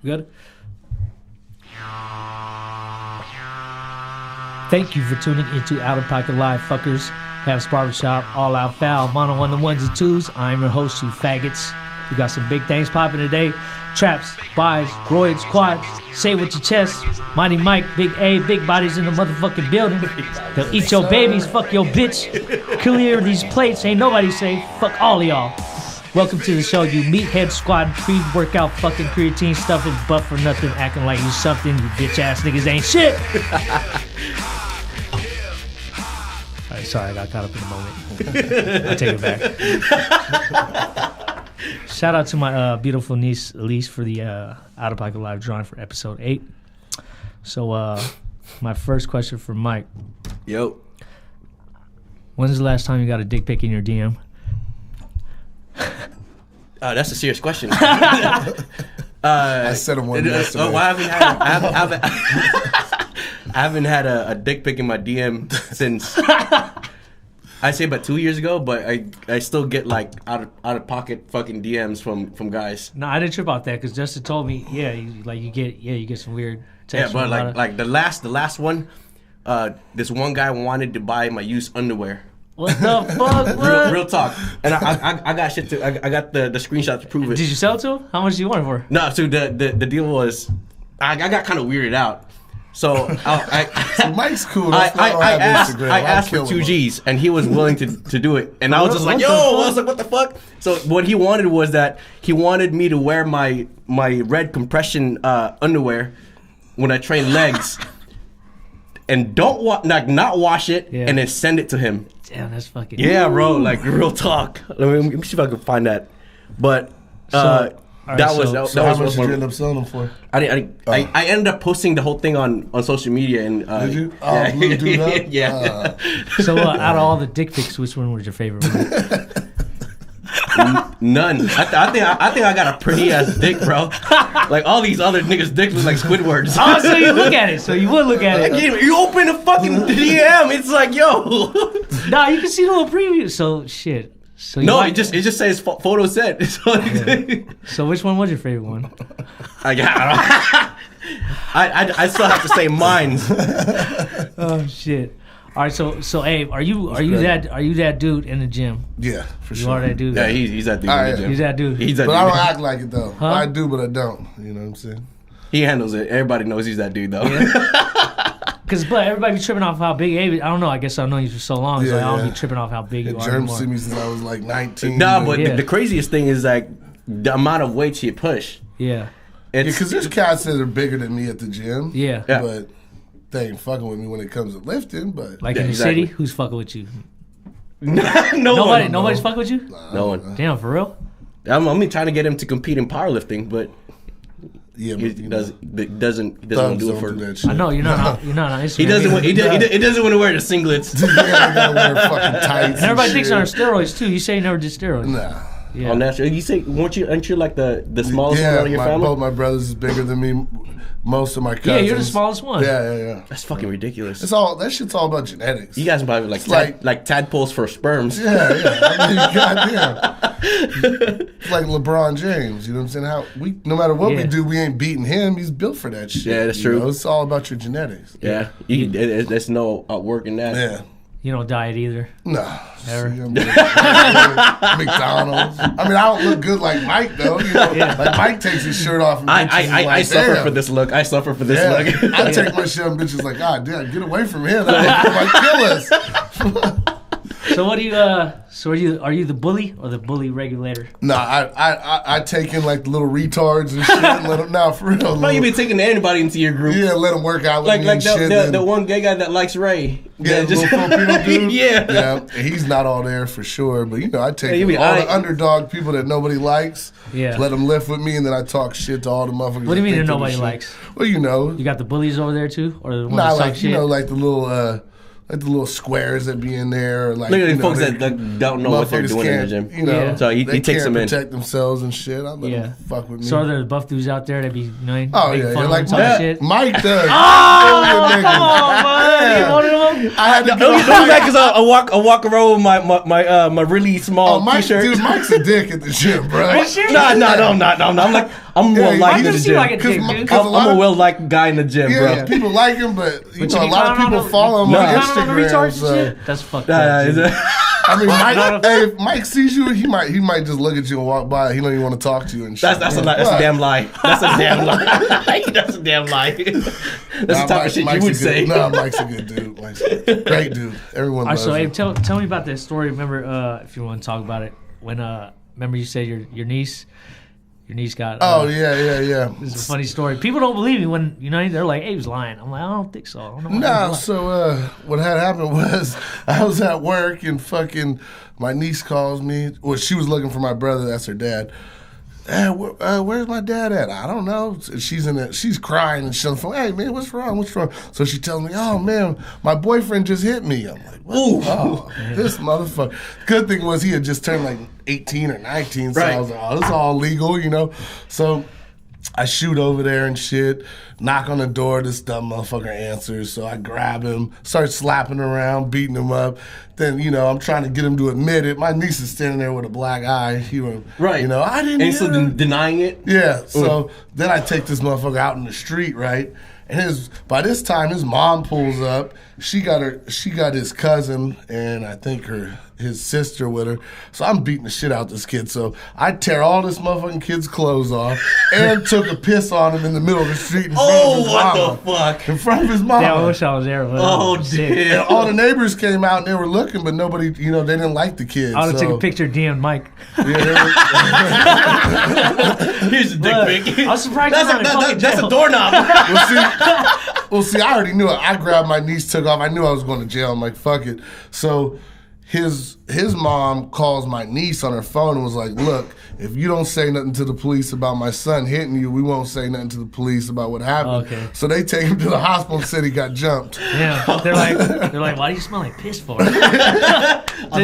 Good? Thank you for tuning into Out of Pocket Live, fuckers. Habs Barbershop, All Out Foul, Mono on the ones and twos. I'm your host, you faggots. We got some big things popping today. Traps, buys, roids, quads. Say it with your chest. Mighty Mike, Big A, big bodies in the motherfucking building. They'll eat your babies, fuck your bitch. Clear these plates, ain't nobody safe. Fuck all of y'all. Welcome to the show, you meathead squad, pre-workout fucking creatine stuffing, buff for nothing, acting like you something. You bitch ass niggas ain't shit. All right, sorry, I got caught up in the moment. I take it back. Shout out to my beautiful niece Elise for the Out-of-Pocket Live drawing for episode 8. So, my first question for Mike. Yo. When's the last time you got a dick pic in your DM? That's a serious question. I said him one yesterday. Well, I haven't had a dick pic in my DM since I'd say about 2 years ago, but I still get like out of pocket fucking DMs from guys. No, I didn't trip off that because Justin told me, you get some weird texts. Yeah, but like the last one, this one guy wanted to buy my used underwear. What the fuck? Real talk. And I got shit to. I got the screenshot to prove it. Did you sell it to him? How much do you want it for? No, so the deal was, I got kind of weirded out. So so Mike's cool. I asked for 2 G's and he was willing to do it. And I was just like, yo, I was like, what the fuck? So what he wanted was that he wanted me to wear my red compression underwear when I train legs, and not wash it, and then send it to him. Damn, that's fucking... Yeah, bro, like real talk. Let me see if I can find that. But how much did you end up selling them for? I ended up posting the whole thing on social media. And did you? Oh, Blue Dude Up? Yeah. So out of all the dick pics, which one was your favorite one? None. I think I got a pretty ass dick, bro. Like all these other niggas' dicks look like Squidwards. Oh, so you look at it. So you would look at it. You open a fucking DM, it's like, yo. Nah, you can see the little preview. So shit. So no, it just says photo set. So which one was your favorite one? I still have to say mine. Oh shit. All right, so Abe, are you that dude in the gym? Yeah, for sure. You are that dude. Yeah, he's that dude in the gym. He's that dude. But I don't act like it though. Huh? I do, but I don't. You know what I'm saying? He handles it. Everybody knows he's that dude though. But everybody be tripping off how big Abe is. I don't know. I guess I've known you for so long, so I don't be tripping off how big you are. Germ see me since I was like 19. Nah, but the craziest thing is like the amount of weight he push. Yeah. Because there's cats that are bigger than me at the gym. Yeah. But they ain't fucking with me when it comes to lifting. But like in the city, who's fucking with you? Nobody's fucking with you? No one. Damn, for real? I'm trying to get him to compete in powerlifting, but yeah, he doesn't want to do it for that shit. I know you're not on Instagram. He doesn't want to wear the singlets. You gotta wear fucking tights. And everybody thinks on steroids too. You say you never did steroids. Nah. Yeah. On natural. You say, aren't you like the smallest one out of your family? Both my brothers is bigger than me. Most of my cousins. Yeah, you're the smallest one. Yeah. That's fucking ridiculous. That shit's all about genetics. You guys are probably like tadpoles for sperms. Yeah. I mean, goddamn. It's like LeBron James. You know what I'm saying? No matter what we do, we ain't beating him. He's built for that shit. Yeah, that's true. It's all about your genetics. Yeah. There's no outworking that. Yeah. You don't diet either? No. Ever? McDonald's. I mean, I don't look good like Mike, though. You know, like Mike takes his shirt off and I suffer for this look. I suffer for this look. I take my shit and bitches like, God damn, get away from him. That might kill us. So what do you? Are you the bully or the bully regulator? No, I take in like the little retards and shit and let them. Nah, for real. Bro, you been taking anybody into your group? Yeah, let them work out with me like and shit. The one gay guy that likes Ray. Yeah, the little Filipino dude. Yeah, he's not all there for sure. But I take all the underdog people that nobody likes. Yeah, let them lift with me, and then I talk shit to all the motherfuckers. What do you mean that nobody likes? Well, you got the bullies over there too, or the ones nah, that like shit? like the little. Like the little squares that be in there. Like, look at the folks that don't know what they're doing in the gym. So he takes them in. Protect themselves and shit. I let them fuck with me. So are there buff dudes out there that be making fun of like shit? Mike does. Oh, come on, man. You one of them? I had to go back because I walk around with my really small t-shirt. Dude, Mike's a dick at the gym, bro. Are you serious? No, I'm not. I'm well liked in the gym. Like a dick, dude. I'm a well-liked guy in the gym, bro. People like him, but you know, a lot of people follow him on Instagram. So. That's fucked up. I mean, if Mike sees you, he might just look at you and walk by. He don't even want to talk to you and shit. That's a damn lie. That's a damn lie. That's a damn lie. That's the type of shit you would say. No, Mike's a good dude. Mike's a great dude. Everyone loves him. Abe, tell me about that story. Remember, if you want to talk about it, when remember you said your niece got. Yeah. This is a funny story. People don't believe me when they're like, Abe's lying. I'm like, I don't think so. I don't know. No, so what had happened was I was at work and fucking my niece calls me. Well, she was looking for my brother. That's her dad. Where's my dad at? I don't know. She's crying and she's on the phone. Hey man, what's wrong? So she tells me, oh man, my boyfriend just hit me. I'm like, what? Oh, this motherfucker. Good thing was he had just turned like 18 or 19, so I was like, oh, this is all legal, So I shoot over there and shit, knock on the door, this dumb motherfucker answers, so I grab him, start slapping around, beating him up. Then, I'm trying to get him to admit it. My niece is standing there with a black eye. I didn't And he's still denying it? Yeah, so then I take this motherfucker out in the street, right? And by this time, his mom pulls up. She got his cousin and I think his sister with her. So I'm beating the shit out this kid. So I tear all this motherfucking kid's clothes off and took a piss on him in the middle of the street in front of his mama. What the fuck? In front of his mama. Yeah, I wish I was there. Shit. And all the neighbors came out and they were looking, but nobody, they didn't like the kid. I would have taken a picture of D and Mike. Yeah, here's a dick pic. I was surprised that's a doorknob. Well, see, I already knew it. I grabbed my niece, took off. I knew I was going to jail. I'm like, fuck it. So his mom calls my niece on her phone and was like, look, if you don't say nothing to the police about my son hitting you, we won't say nothing to the police about what happened. Okay. So they take him to the hospital and said he got jumped. Yeah. They're like, why do you smell like piss for? But I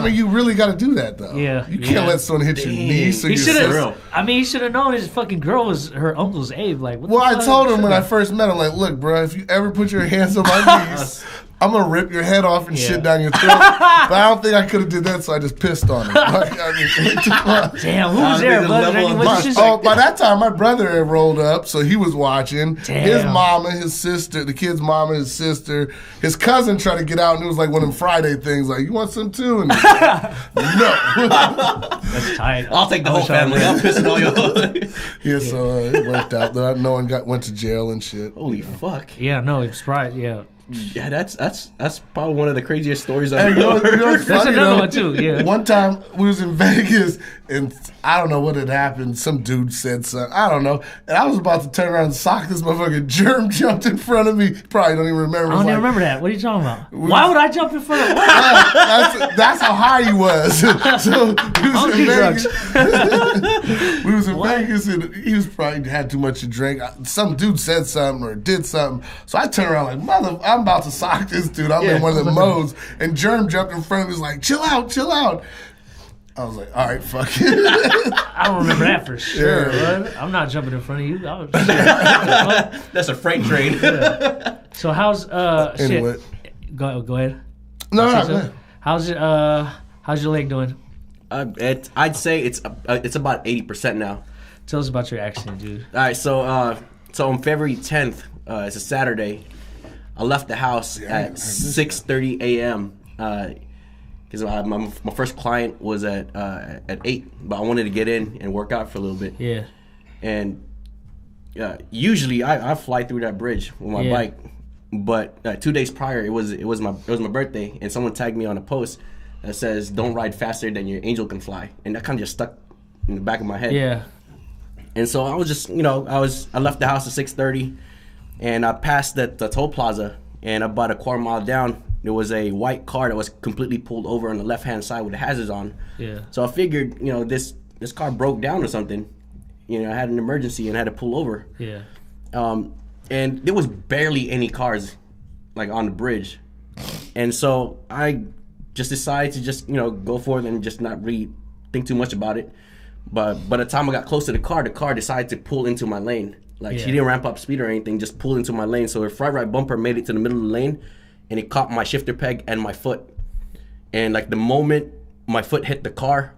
mean, you really got to do that, though. Yeah. You can't let someone hit your niece or your sister. He should have known his fucking girl was her uncle's Abe. Like, what I told him when I first met him, like, look, bro, if you ever put your hands on my niece, I'm going to rip your head off and shit down your throat. But I don't think I could have did that, so I just pissed on him. Damn, who was there? By that time, my brother had rolled up, so he was watching. Damn. His mama, his sister, the kid's mama, his sister, his cousin tried to get out, and it was like one of them Friday things, like, you want some too? And no. That's tight. I'll take the whole family. I'll piss on all y'all. Yeah, so it worked out. No one went to jail and shit. Holy fuck. Yeah, no, it's right, yeah. Yeah, that's probably one of the craziest stories I've ever heard. That's another one too. Yeah. One time we was in Vegas and I don't know what had happened. Some dude said something. I don't know. And I was about to turn around and sock this motherfucker. Germ jumped in front of me. Probably don't even remember. I don't even remember that. What are you talking about? Why would I jump in front of what? That's how high he was. So we was in Vegas. We was in Vegas and he was probably had too much to drink. Some dude said something or did something. So I turned around like, I'm about to sock this dude. I'm in one of the modes. And Germ jumped in front of me. He was like, chill out. I was like, all right, fuck it. I don't remember that for sure. Yeah. I'm not jumping in front of you. That's a freight train. Yeah. So how's anyway. Shit. Go ahead. No, go ahead. How's your leg doing? I'd say it's about 80% now. Tell us about your accident, dude. All right, so on February 10th, it's a Saturday. I left the house at 6:30 a.m. Because my first client was at 8, but I wanted to get in and work out for a little bit. Yeah. And usually I fly through that bridge with my bike, but 2 days prior it was my birthday, and someone tagged me on a post that says "Don't ride faster than your angel can fly," and that kind of just stuck in the back of my head. Yeah. And so I was just I left the house at 6:30. And I passed the toll plaza, and about a quarter mile down, there was a white car that was completely pulled over on the left-hand side with the hazards on. Yeah. So I figured, this car broke down or something. I had an emergency and had to pull over. Yeah. And there was barely any cars, like, on the bridge. And so I just decided to just, go for it and just not really think too much about it. But by the time I got close to the car decided to pull into my lane. Like, she didn't ramp up speed or anything, just pulled into my lane. So her front right bumper made it to the middle of the lane, and it caught my shifter peg and my foot. And like the moment my foot hit the car,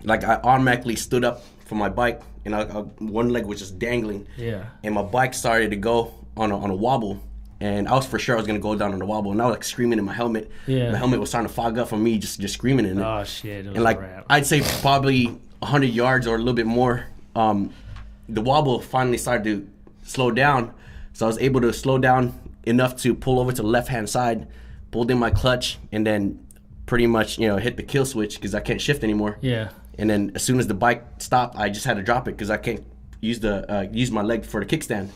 like I automatically stood up from my bike, and one leg was just dangling. Yeah. And my bike started to go on a wobble, and I was for sure I was gonna go down on the wobble, and I was like screaming in my helmet. Yeah. My helmet was starting to fog up from me just screaming in it. Oh shit! It was and like I'd say probably 100 yards or a little bit more. The wobble finally started to slow down, so I was able to slow down enough to pull over to the left-hand side, pulled in my clutch, and then pretty much hit the kill switch because I can't shift anymore. Yeah. And then as soon as the bike stopped, I just had to drop it because I can't use my leg for the kickstand.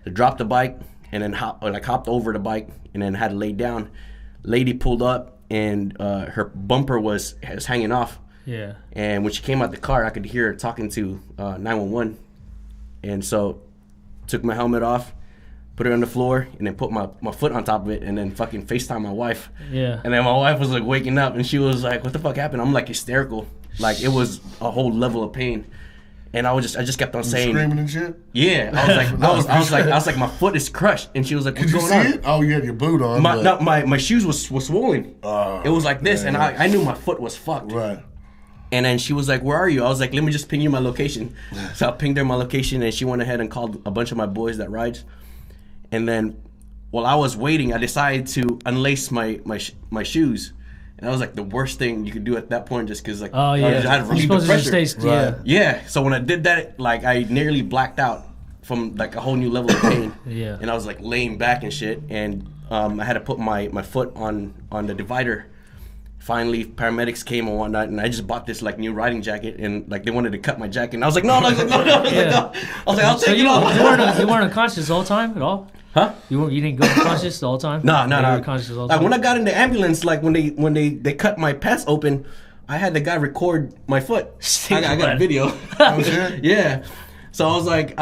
To drop the bike and then hopped over the bike and then had to lay down. Lady pulled up and her bumper was hanging off. Yeah. And when she came out the car, I could hear her talking to 911. And so took my helmet off, put it on the floor, and then put my foot on top of it, and then fucking FaceTime my wife. Yeah. And then my wife was like waking up, and she was like, "What the fuck happened?" I'm like hysterical, like it was a whole level of pain, and I just kept on saying, screaming and shit. Yeah, I was like, my foot is crushed, and she was like, "What's going on?" It? Oh, you had your boot on. My shoes was swollen. It was like this, and I knew my foot was fucked. Right. And then she was like, "Where are you?" I was like, "Let me just ping you my location." So I pinged her my location, and she went ahead and called a bunch of my boys that rides. And then while I was waiting, I decided to unlace my shoes. And that was like the worst thing you could do at that point, just because like I had to relieve the pressure. Yeah. So when I did that, like I nearly blacked out from like a whole new level of pain. Yeah. And I was like laying back and shit, and I had to put my foot on the divider. Finally, paramedics came and whatnot, and I just bought this like new riding jacket, and like they wanted to cut my jacket, and I was like, no. I was like, I'll take it off. You weren't unconscious the whole time at all? Huh? You didn't go unconscious the whole time? No. Unconscious the whole time? Like when I got in the ambulance, like when they cut my pants open, I had the guy record my foot. I got a video. Oh shit. Yeah. So I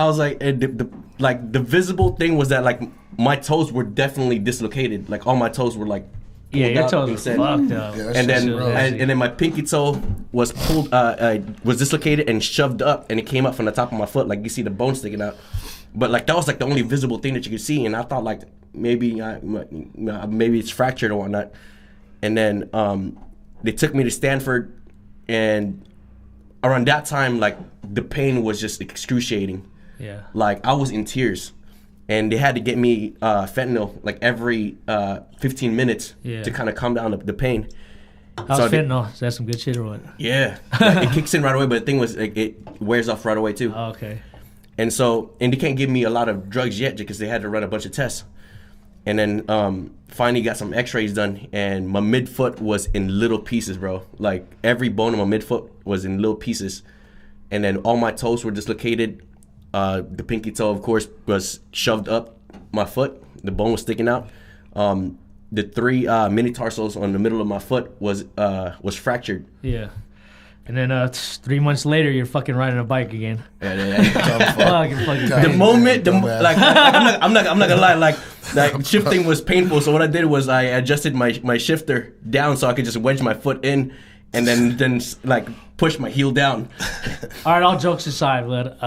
was like, the visible thing was that like my toes were definitely dislocated. Like all my toes were like. Yeah, your toes were fucked up. Yeah, and then my pinky toe was pulled, was dislocated and shoved up, and it came up from the top of my foot, like you see the bone sticking out. But like that was like the only visible thing that you could see, and I thought like maybe it's fractured or whatnot. And then they took me to Stanford, and around that time, like the pain was just excruciating. Yeah. Like I was in tears. And they had to get me fentanyl like every 15 minutes to kind of calm down the pain. How's fentanyl? Is that some good shit or what? Yeah. Like, it kicks in right away, but the thing was like, it wears off right away too. Oh, okay. And they can't give me a lot of drugs yet because they had to run a bunch of tests. And then finally got some x-rays done, and my midfoot was in little pieces, bro. Like every bone in my midfoot was in little pieces. And then all my toes were dislocated. The pinky toe, of course, was shoved up my foot. The bone was sticking out. The 3 mini tarsals on the middle of my foot was fractured. Yeah. And then 3 months later, you're fucking riding a bike again. The moment, I'm not gonna lie, like shifting was painful. So what I did was I adjusted my shifter down so I could just wedge my foot in, and then like push my heel down. All right, all jokes aside, but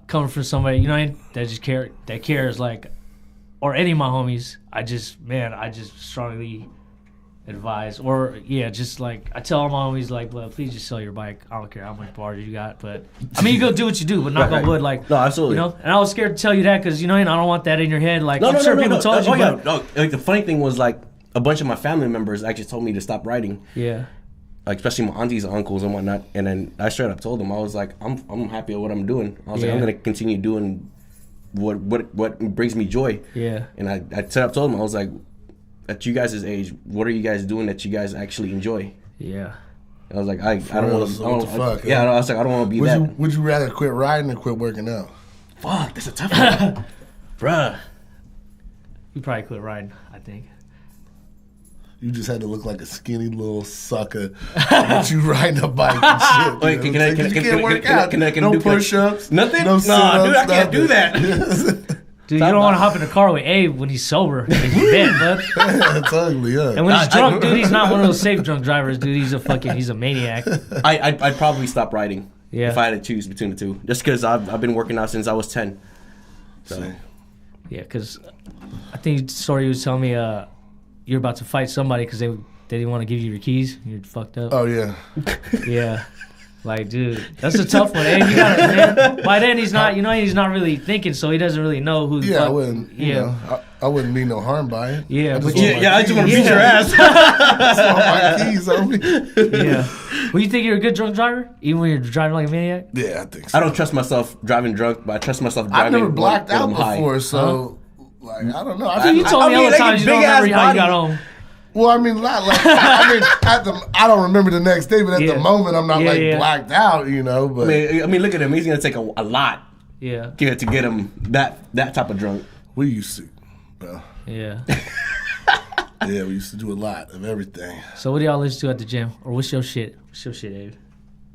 coming from somebody that cares, like, or any of my homies, I just strongly advise, or just like I tell all my homies, like, please just sell your bike. I don't care how much bars you got, but I mean, you go do what you do, but knock on wood, like, no, absolutely, And I was scared to tell you that because I don't want that in your head, like, I'm sure people told you. Like the funny thing was, like, a bunch of my family members actually told me to stop riding. Yeah. Like, especially my aunties and uncles and whatnot. And then I straight up told them, I was like, I'm happy with what I'm doing. I was like, I'm gonna continue doing what brings me joy. Yeah. And I straight up told them, I was like, at you guys' age, what are you guys doing that you guys actually enjoy? Yeah. I was like, I don't want to. I was like, I don't want to be that. Would you rather quit riding or quit working out? Fuck, that's a tough one, bruh. You probably quit riding, I think. You just had to look like a skinny little sucker that you riding a bike and shit. Wait, can I work out? Can no do push-ups? Nothing? No nah, dude, I can't do that. Dude, you don't want to hop in a car with Abe when he's sober. He's bad, bud. That's ugly, yeah. And when he's drunk, dude, he's not one of those safe drunk drivers, dude. He's a maniac. I'd probably stop riding if I had to choose between the two. Just because I've been working out since I was 10. So. See. Yeah, because I think the story you was telling me, you're about to fight somebody because they didn't want to give you your keys. You're fucked up. Oh yeah. Yeah. Like, dude, that's a tough one. And you gotta, man. By then he's not, he's not really thinking, so he doesn't really know who. Yeah, I wouldn't. I wouldn't mean no harm by it. Yeah, I just want to beat your ass. I just want my keys on me. Yeah. Well, you think you're a good drunk driver, even when you're driving like a maniac? Yeah, I think so. I don't trust myself driving drunk, but I trust myself driving. I've never blacked when out I'm high. before, so like I don't know. You told me all the times you don't remember how you got home. Well, I mean, not like I don't remember the next day, but at the moment, I'm not blacked out, But I mean, look at him. He's gonna take a lot. Yeah. To get him that type of drunk. We used to. Yeah. Yeah, we used to do a lot of everything. So what do y'all listen to at the gym, or what's your shit? What's your shit, Abe?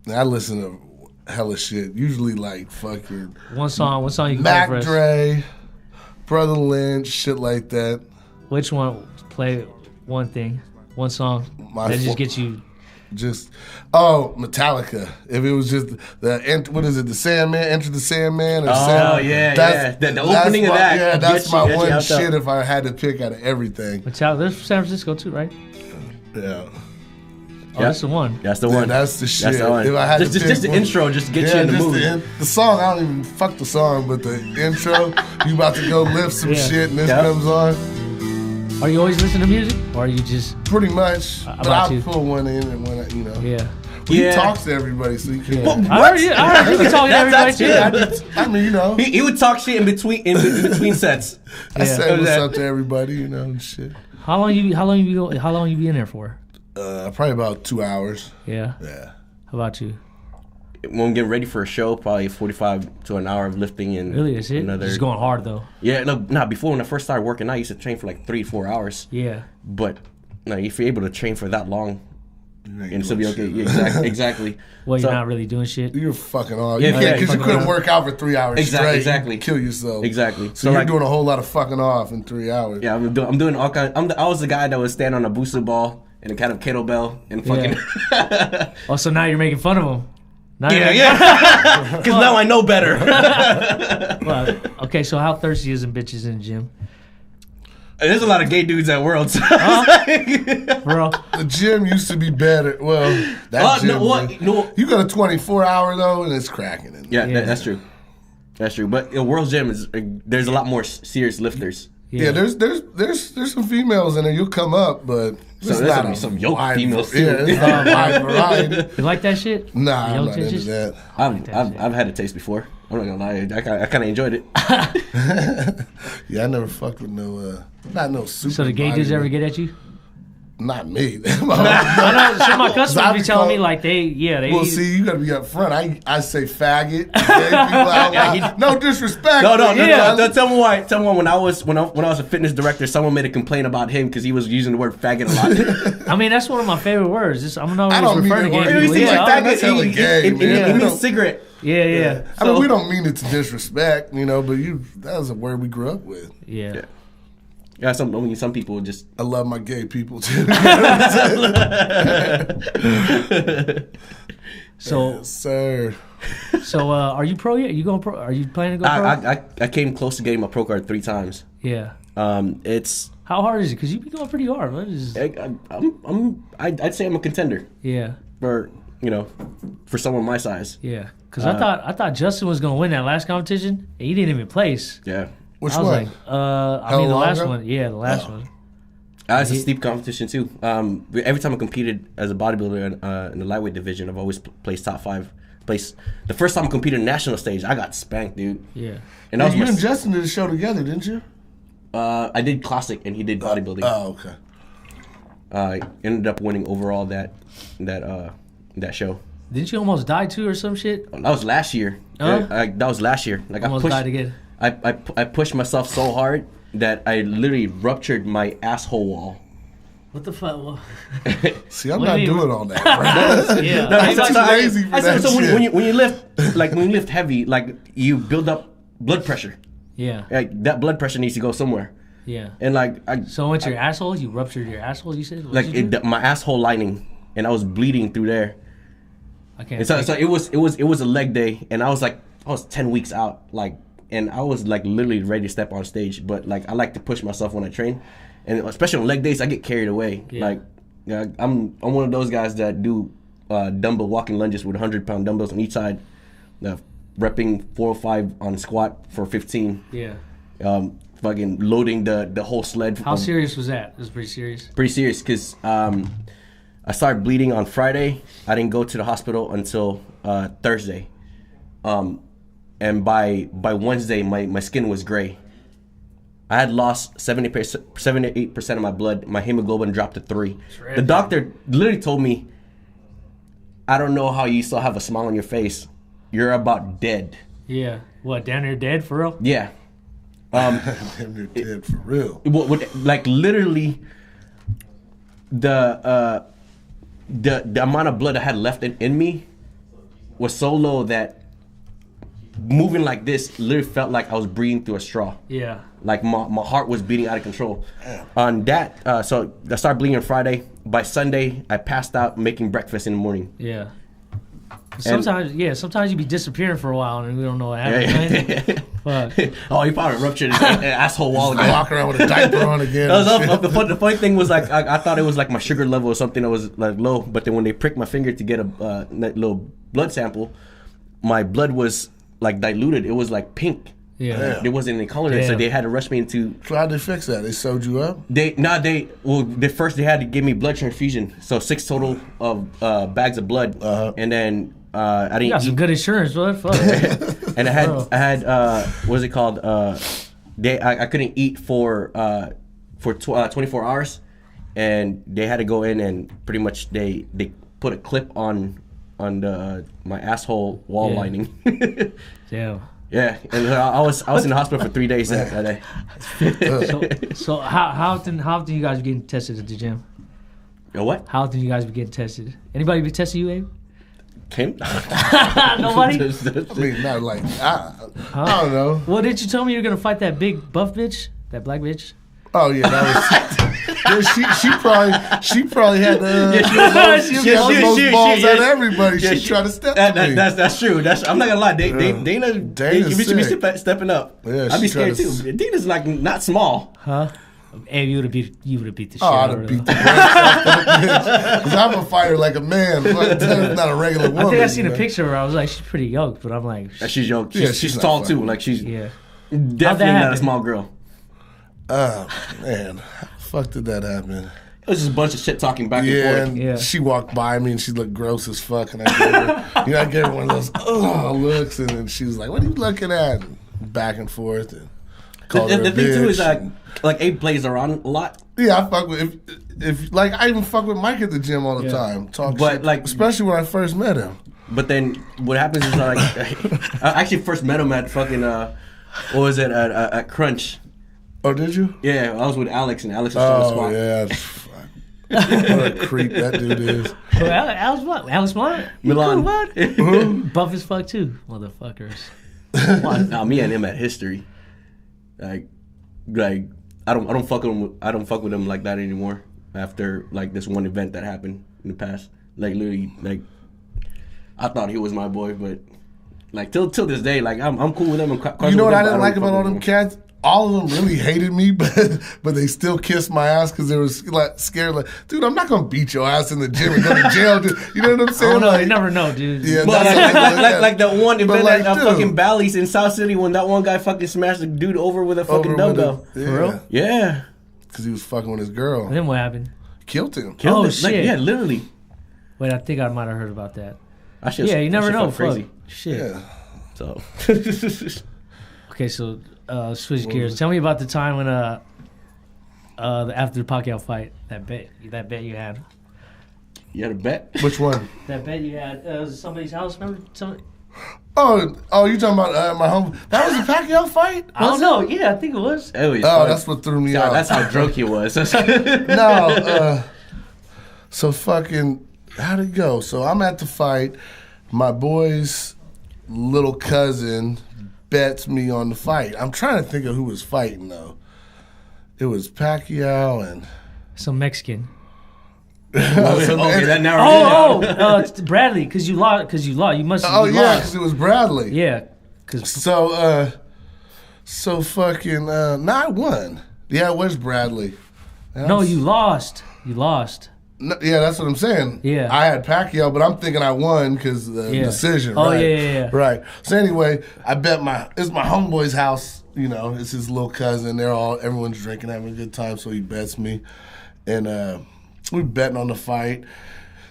I listen to hella shit. Usually like fucking one song you can Mac play for us. Dre, Brother Lynch, shit like that. Which one? Play one thing, one song that just gets you. Metallica. If it was just the Sandman, Enter the Sandman, or the opening of that. Yeah, that's my one shit if I had to pick out of everything. Metallica, there's San Francisco too, right? Yeah. Oh, that's the one. That's the one. That's the shit. That's the one. If I had just the intro, just to get you in the mood. The song, I don't even fuck the song, but the intro, you about to go lift some shit, and this comes on. Are you always listening to music, or are you just pretty much? But I'll pull one in and one, Yeah. He talks to everybody, so you can. Yeah. I heard you be talking to everybody too. I mean, he would talk shit in between sets. I say what's up to everybody, and shit. How long you be in there for? Probably about 2 hours. Yeah. Yeah. How about you? When I'm getting ready for a show, probably 45 to an hour of lifting and really, is it? Just going hard though. Yeah, before when I first started working, I used to train for like 3-4 hours. Yeah. But if you're able to train for that long, and still be okay. Yeah, exactly. Well, you're not really doing shit. You're fucking off. Yeah, because you couldn't work out for 3 hours straight. Exactly. Kill yourself. Exactly. So you're doing a whole lot of fucking off in 3 hours. Yeah, I'm doing all kinds. I was the guy that would stand on a booster ball and a kind of kettlebell and fucking. Yeah. Oh, so now you're making fun of him. Yeah. Because now I know better. Well, okay, so how thirsty is them bitches in the gym? There's a lot of gay dudes at Worlds. Bro. The gym used to be better. Well, that gym. No. You go to 24-hour though, and it's cracking. That's true. That's true. But World's gym there's a lot more serious lifters. Yeah, there's some females in there. You'll come up, but there's not some yoke females too. Yeah, it's not a wide variety. You like that shit? Nah, I'm not into that. I've had a taste before. I'm not gonna lie. I kind of enjoyed it. Yeah, I never fucked with not no super. So the gay dudes ever get at you? Not me. I know some of my customers be telling me like they. Well, see, you gotta be up front. I say faggot. Gay people no disrespect. No. Tell me why. Tell me why. When I was a fitness director, someone made a complaint about him because he was using the word faggot a lot. I mean, that's one of my favorite words. I'm not I don't always referring to mean gay people. Faggot. It means cigarette. Yeah. I mean, we don't mean it to disrespect, but that was a word we grew up with. Yeah. Yeah, some people just. I love my gay people too. So, yes, sir. So, are you pro yet? Are you planning to go pro? I came close to getting my pro card 3 times. Yeah. It's. How hard is it? Because you've been going pretty hard. I'd say I'm a contender. Yeah. For someone my size. Yeah. Because I thought Justin was going to win that last competition, and he didn't even place. Yeah. Which one? Like, the last one. Yeah, the last one. It's a steep competition too. Every time I competed as a bodybuilder in the lightweight division, I've always placed top 5. The first time I competed in national stage, I got spanked, dude. Yeah. And that was you and Justin did a show together, didn't you? I did classic, and he did bodybuilding. Oh, okay. I ended up winning overall that show. Didn't you almost die too, or some shit? That was last year. That was last year. Like almost died again. I pushed myself so hard that I literally ruptured my asshole wall. What the fuck? See, I'm not doing all that, bro. Yeah. I'm too lazy for that so shit. when you lift heavy, like you build up blood pressure. Yeah. Like that blood pressure needs to go somewhere. Yeah. And so went your asshole? You ruptured your asshole? You said? My asshole lining, and I was bleeding through there. I can't. So it was a leg day, and I was 10 weeks out, and I was like literally ready to step on stage, but like I like to push myself when I train, and especially on leg days, I get carried away. Yeah. Like, I'm one of those guys that do dumbbell walking lunges with 100-pound dumbbells on each side, repping 405 on squat for 15. Yeah. Fucking loading the whole sled. How serious was that? It was pretty serious. Pretty serious, because I started bleeding on Friday. I didn't go to the hospital until Thursday. And by Wednesday, my skin was gray. I had lost 78% of my blood. My hemoglobin dropped to 3. The doctor literally told me, I don't know how you still have a smile on your face. You're about dead. Yeah. What, down there dead for real? Yeah. They're dead for real. Like literally, the amount of blood I had left in me was so low that moving like this literally felt like I was breathing through a straw. Yeah. Like my heart was beating out of control. On that, so I started bleeding on Friday. By Sunday, I passed out making breakfast in the morning. Yeah. Sometimes you be disappearing for a while and we don't know what happened. Right? Oh, he probably ruptured his asshole wall again. Walking around with a diaper on again. The funny thing was, like, I thought it was like my sugar level or something that was like low. But then when they pricked my finger to get a little blood sample, my blood was like diluted. It was like pink. Yeah. There wasn't any color in it, so they had to rush me into. So how'd they fix that? They sewed you up? They had to give me blood transfusion. So 6 total of bags of blood, and then I didn't. You got some good insurance, bro. Fuck. And I had what's it called? I couldn't eat for 24 hours, and they had to go in and pretty much they put a clip on my asshole wall lining. Damn. Yeah, and I was in the hospital for 3 days that day. So how often you guys be getting tested at the gym? What? How often you guys be getting tested? Anybody be testing you, Abe? Him? Nobody? I mean, not like I don't know. Well, didn't you tell me you're gonna fight that big buff bitch, that black bitch? Oh yeah, that was. She probably had she had the most balls out of everybody. She tried to step to me. That's true. I'm not gonna lie. Dana's should be stepping up. Yeah, I'd be scared too. Dana's like not small. Huh? Abe, you would have beat the shit. I'd have beat the brakes off that bitch. Because I'm a fighter like a man. Not a regular woman. I think I seen a picture where I was like, she's pretty yoked, but I'm like, she's yoked. She's tall too. Like she's definitely not a small girl. Oh man, how the fuck did that happen? It was just a bunch of shit talking back and forth. And she walked by me and she looked gross as fuck, and I gave her one of those looks, and then she was like, "What are you looking at?" And back and forth. And the thing too is like Abe plays around a lot. Yeah, I fuck with if like I even fuck with Mike at the gym all the time. Talk but shit, like especially when I first met him. But then what happens is like I actually first met him at fucking what was it at Crunch. Oh, did you? Yeah, I was with Alex, and Alex was trying to squat. Yeah. What a creep that dude is. Alex what? Alex what? Milan. Cool, buff as fuck too, motherfuckers. Nah, me and him had history. Like I don't fuck with him like that anymore. After like this one event that happened in the past, like literally, like I thought he was my boy, but like till this day, like I'm cool with him. You know what I didn't like about all them cats? All of them really hated me, but they still kissed my ass because they were like scared. Like, dude, I'm not gonna beat your ass in the gym and go to jail. Dude. You know what I'm saying? I don't know. You never know, dude. Yeah, but like the one event at fucking Bally's in South City when that one guy fucking smashed the dude over with a fucking dumbbell. For real? Yeah. Because he was fucking with his girl. And then what happened? Killed him. Oh shit! Like, yeah, literally. Wait, I think I might have heard about that. Yeah, you never know. Crazy. Shit. Yeah. So. Okay, so switch gears. Tell me about the time when after the Pacquiao fight, that bet you had. You had a bet? Which one? That bet you had. Was it somebody's house? Remember? Oh, you talking about my home? That was a Pacquiao fight? I don't know. Yeah, I think it was. That's what threw me off. That's how drunk he was. No. So fucking, how'd it go? So I'm at the fight. My boy's little cousin bets me on the fight. I'm trying to think of who was fighting though. It was Pacquiao and some Mexican. That narrowed it down. It's Bradley, because you lost. You must. Oh yeah, because it was Bradley. Yeah. So fucking. I won. Yeah, it was Bradley. No, you lost. You lost. No, yeah, that's what I'm saying. Yeah. I had Pacquiao, but I'm thinking I won because the decision. Oh, right? yeah. Right. So anyway, I bet it's my homeboy's house. You know, it's his little cousin. Everyone's drinking, having a good time. So he bets me, and we're betting on the fight.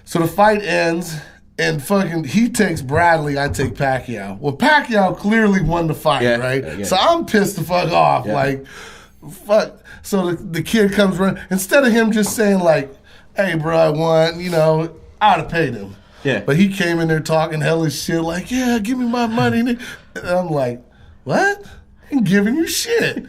So the fight ends, and fucking he takes Bradley, I take Pacquiao. Well, Pacquiao clearly won the fight, right? Yeah. So I'm pissed the fuck off, like, fuck. So the kid comes running, instead of him just saying like, "Hey, bro, I won," you know, I would have paid him. Yeah. But he came in there talking hellish shit, like, "Yeah, give me my money." And I'm like, "What? I'm giving you shit."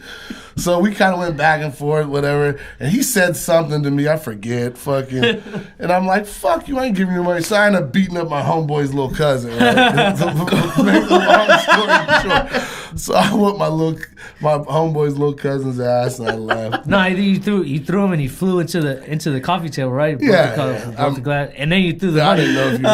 So we kind of went back and forth, whatever. And he said something to me, I forget, fucking. And I'm like, "Fuck you, I ain't giving you money." So I ended up beating up my homeboy's little cousin, right? To make the long story short. So I whooped my homeboy's little cousin's ass, and I left. No, you threw him, and he flew into the coffee table, right? Broke the glass, and then you threw the money. I didn't know if you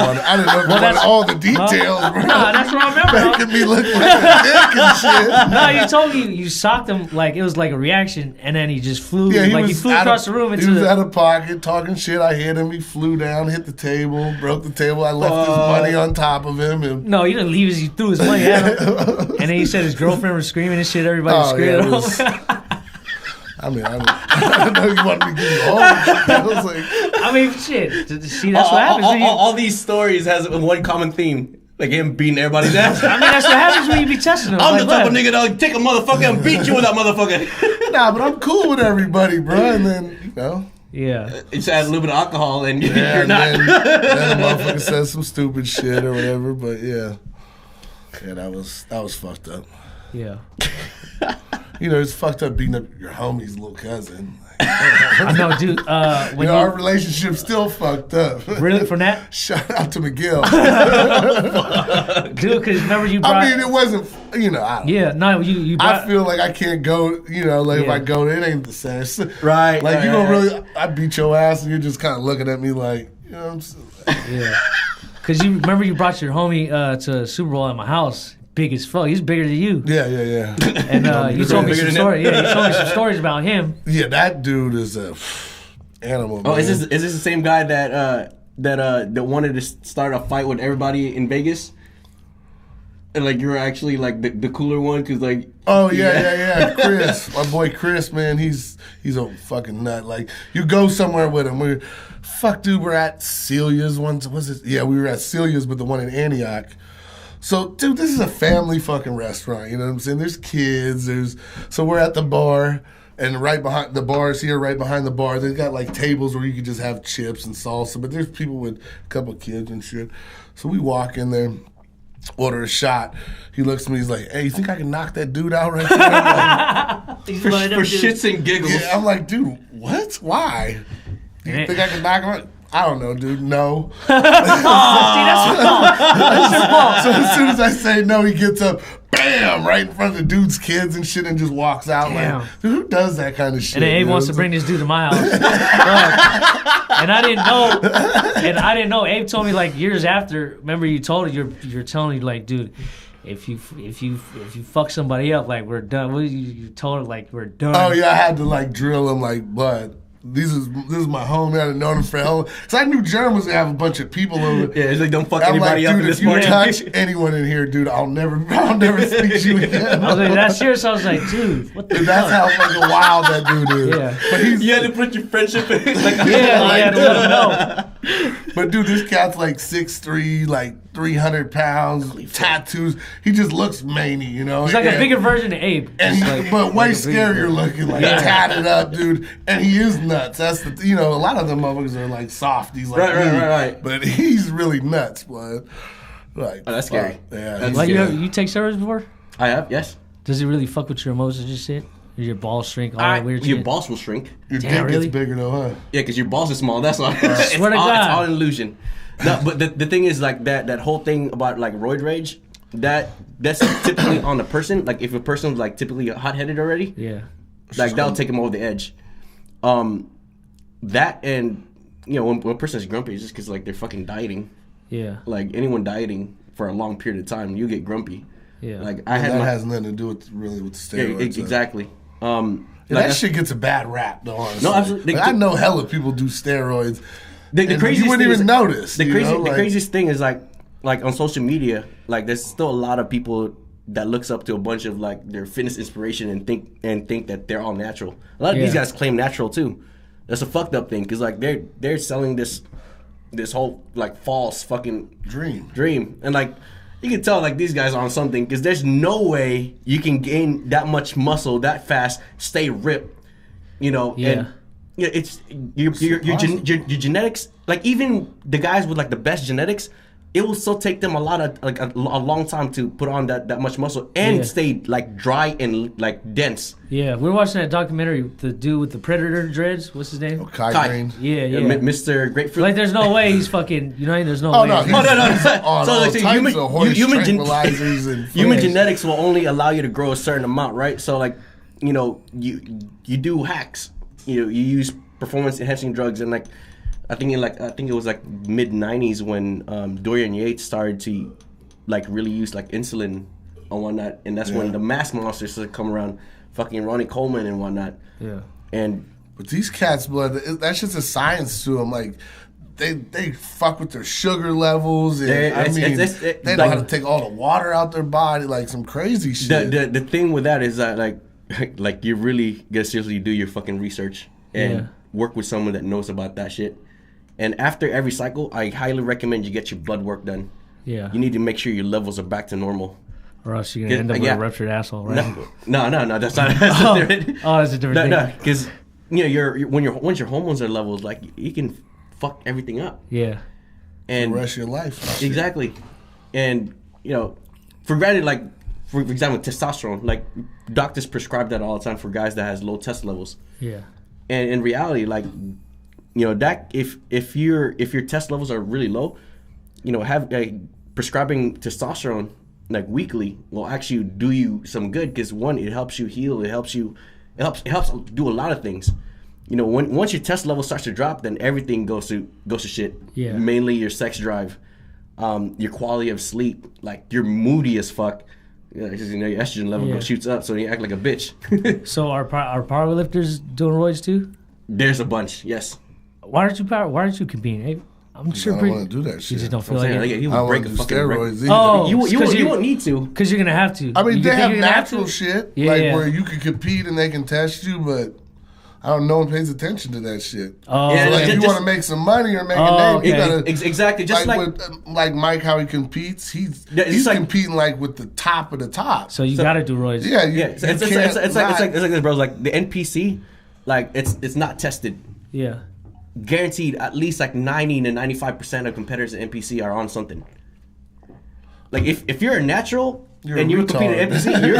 wanted all the details, bro. Nah, that's what I remember. Making me look like a dick and shit. No, you told me you socked him like it was like a reaction, and then he just flew. Yeah, he flew across the room. He was out of pocket, talking shit. I hit him. He flew down, hit the table, broke the table. I left his money on top of him. And no, you didn't leave his. You threw his money at him, and then he said his girlfriend was screaming and shit. Everybody was screaming. I know you wanted me to give you home. I was like, I mean, shit. See, that's what happens. All these stories has one common theme. Like him beating everybody's ass. I mean, that's what happens when you be testing them. I'm the type of nigga that'll take a motherfucker and beat you with that motherfucker. Nah, but I'm cool with everybody, bro. And then, you know. Yeah. You just add a little bit of alcohol and you're and not. Then the motherfucker says some stupid shit or whatever. But yeah. Yeah, that was fucked up. Yeah. You know, it's fucked up beating up your homie's little cousin. I know, dude. Our relationship's still fucked up. Really, from that? Shout out to Miguel. Dude, because remember you brought... I mean, it wasn't, you know, I don't know. No, you brought... I feel like I can't go, you know, like if I go there, it ain't the same. Right. Like, you don't really... I beat your ass and you're just kind of looking at me like, you know what I'm saying? Yeah. Because you remember you brought your homie to Super Bowl at my house. Big as fuck. He's bigger than you. Yeah. And you told me some stories. Yeah, you told me some stories about him. Yeah, that dude is a animal. Oh, man. is this the same guy that wanted to start a fight with everybody in Vegas? And like you're actually like the cooler one because like. Oh yeah. Chris, my boy Chris, man, he's a fucking nut. Like you go somewhere with him. We're at Celia's once. Was it? Yeah, we were at Celia's, but the one in Antioch. So, dude, this is a family fucking restaurant, you know what I'm saying? There's kids, so we're at the bar, and right behind the bars here, right behind the bar, they've got like tables where you could just have chips and salsa, but there's people with a couple of kids and shit. So we walk in there, order a shot. He looks at me, he's like, "Hey, you think I can knock that dude out right there?" for shits and giggles. Yeah, I'm like, dude, what? Why? Do you think I can knock him out? I don't know, dude. No. See, that's your fault. That's your fault. So as soon as I say no, he gets up, bam, right in front of the dude's kids and shit, and just walks out. Damn. Like, dude, who does that kind of shit? And then Abe wants to bring this dude to my house. And I didn't know. Abe told me like years after. Remember, you told her you're telling me like, dude, if you fuck somebody up, like we're done. You told her like we're done. Oh yeah, I had to like drill him like, bud. This is my homie. I done known him for hell. Cause I knew Jerem was gonna have a bunch of people over. Yeah, it's like don't fuck I'm anybody like, up dude, in this if you party. touch anyone in here, dude, I'll never speak to you again. I was like, that's serious. I was like, dude, what the fuck? That's how fucking wild that dude is. Yeah. But You had to put your friendship in. Like, Yeah, to let him know. But dude, this cat's like 6'3", like 300 pounds, tattoos. He just looks manly, you know. He's like a bigger version of Abe. But way scarier looking, like tatted up, dude. And he is nuts. That's the, you know, a lot of them motherfuckers are like softies, like right. But he's really nuts, blood. Like, that's scary. Yeah. That's Like scary. you take steroids before? I have, yes. Does it really fuck with your emotions and shit? Or your balls shrink, all that weird Your shit? balls will shrink. Your Damn, dick really? gets bigger though, huh? Yeah, because your balls are small. That's why. Swear to God. It's all an illusion. No, but the thing is like that whole thing about like roid rage, that's typically on the person. Like if a person's like typically hot-headed already, Yeah. like that'll take them over the edge. That and you know when a person's grumpy, it's just because like they're fucking dieting. Yeah. Like anyone dieting for a long period of time, you get grumpy. Yeah. Like That has nothing to do with the steroids. exactly. That shit gets a bad rap, though. Honestly. No, absolutely. I know hella people do steroids. The craziest you wouldn't even notice. The craziest thing is like on social media, like there's still a lot of people that looks up to a bunch of like their fitness inspiration and think that they're all natural. A lot of these guys claim natural too. That's a fucked up thing because like they're selling this whole like false fucking dream and like you can tell like these guys are on something because there's no way you can gain that much muscle that fast, stay ripped, and it's your genetics. Like even the guys with like the best genetics, it will still take them a long time to put on that much muscle and stay like dry and like dense. Yeah, we were watching that documentary with the dude with the predator dreads. What's his name? Kai Green. Yeah. Mr. Grapefruit. Like, there's no way he's fucking. There's no way. No. So human genetics will only allow you to grow a certain amount, right? So like, you do hacks. You use performance enhancing drugs and like. I think it was like mid '90s when Dorian Yates started to like really use like insulin and whatnot, and that's when the mass monsters started come around, fucking Ronnie Coleman and whatnot. Yeah. But these cats, blood, that's just a science to them. Like they fuck with their sugar levels, and they know how to take all the water out their body, like some crazy shit. The thing with that is that like you really gotta seriously do your fucking research and work with someone that knows about that shit. And after every cycle, I highly recommend you get your blood work done. Yeah. You need to make sure your levels are back to normal. Or else you're going to end up with a ruptured asshole, right? No, that's not different. That's a different thing. No, because once your hormones are levels, like you can fuck everything up. Yeah. And the rest of your life. Exactly. And, for granted, like, for example, testosterone, like doctors prescribe that all the time for guys that has low test levels. Yeah. And in reality, like, that if your test levels are really low, prescribing testosterone like weekly will actually do you some good because one, it helps you heal, it helps do a lot of things. Once your test level starts to drop, then everything goes to shit. Yeah. Mainly your sex drive, your quality of sleep, like you're moody as fuck. Your estrogen level shoots up, so you act like a bitch. So are powerlifters doing roids too? There's a bunch, yes. Why aren't you competing, Abe? I'm sure. I don't want to do that shit. You just don't feel like it. He would break a fucking steroids. You won't need to because you're gonna have to. I mean, they have natural shit where you can compete and they can test you, but I don't know. No one pays attention to that shit. Oh, so if you want to make some money or make a name, you gotta exactly just like Mike, how he competes. He's competing like with the top of the top. So you gotta do roids. Yeah, it's like this, bro. Like the NPC, like it's not tested. Yeah. Guaranteed at least like 90 to 95% of competitors at NPC are on something. Like if you're a natural and you compete at NPC, you're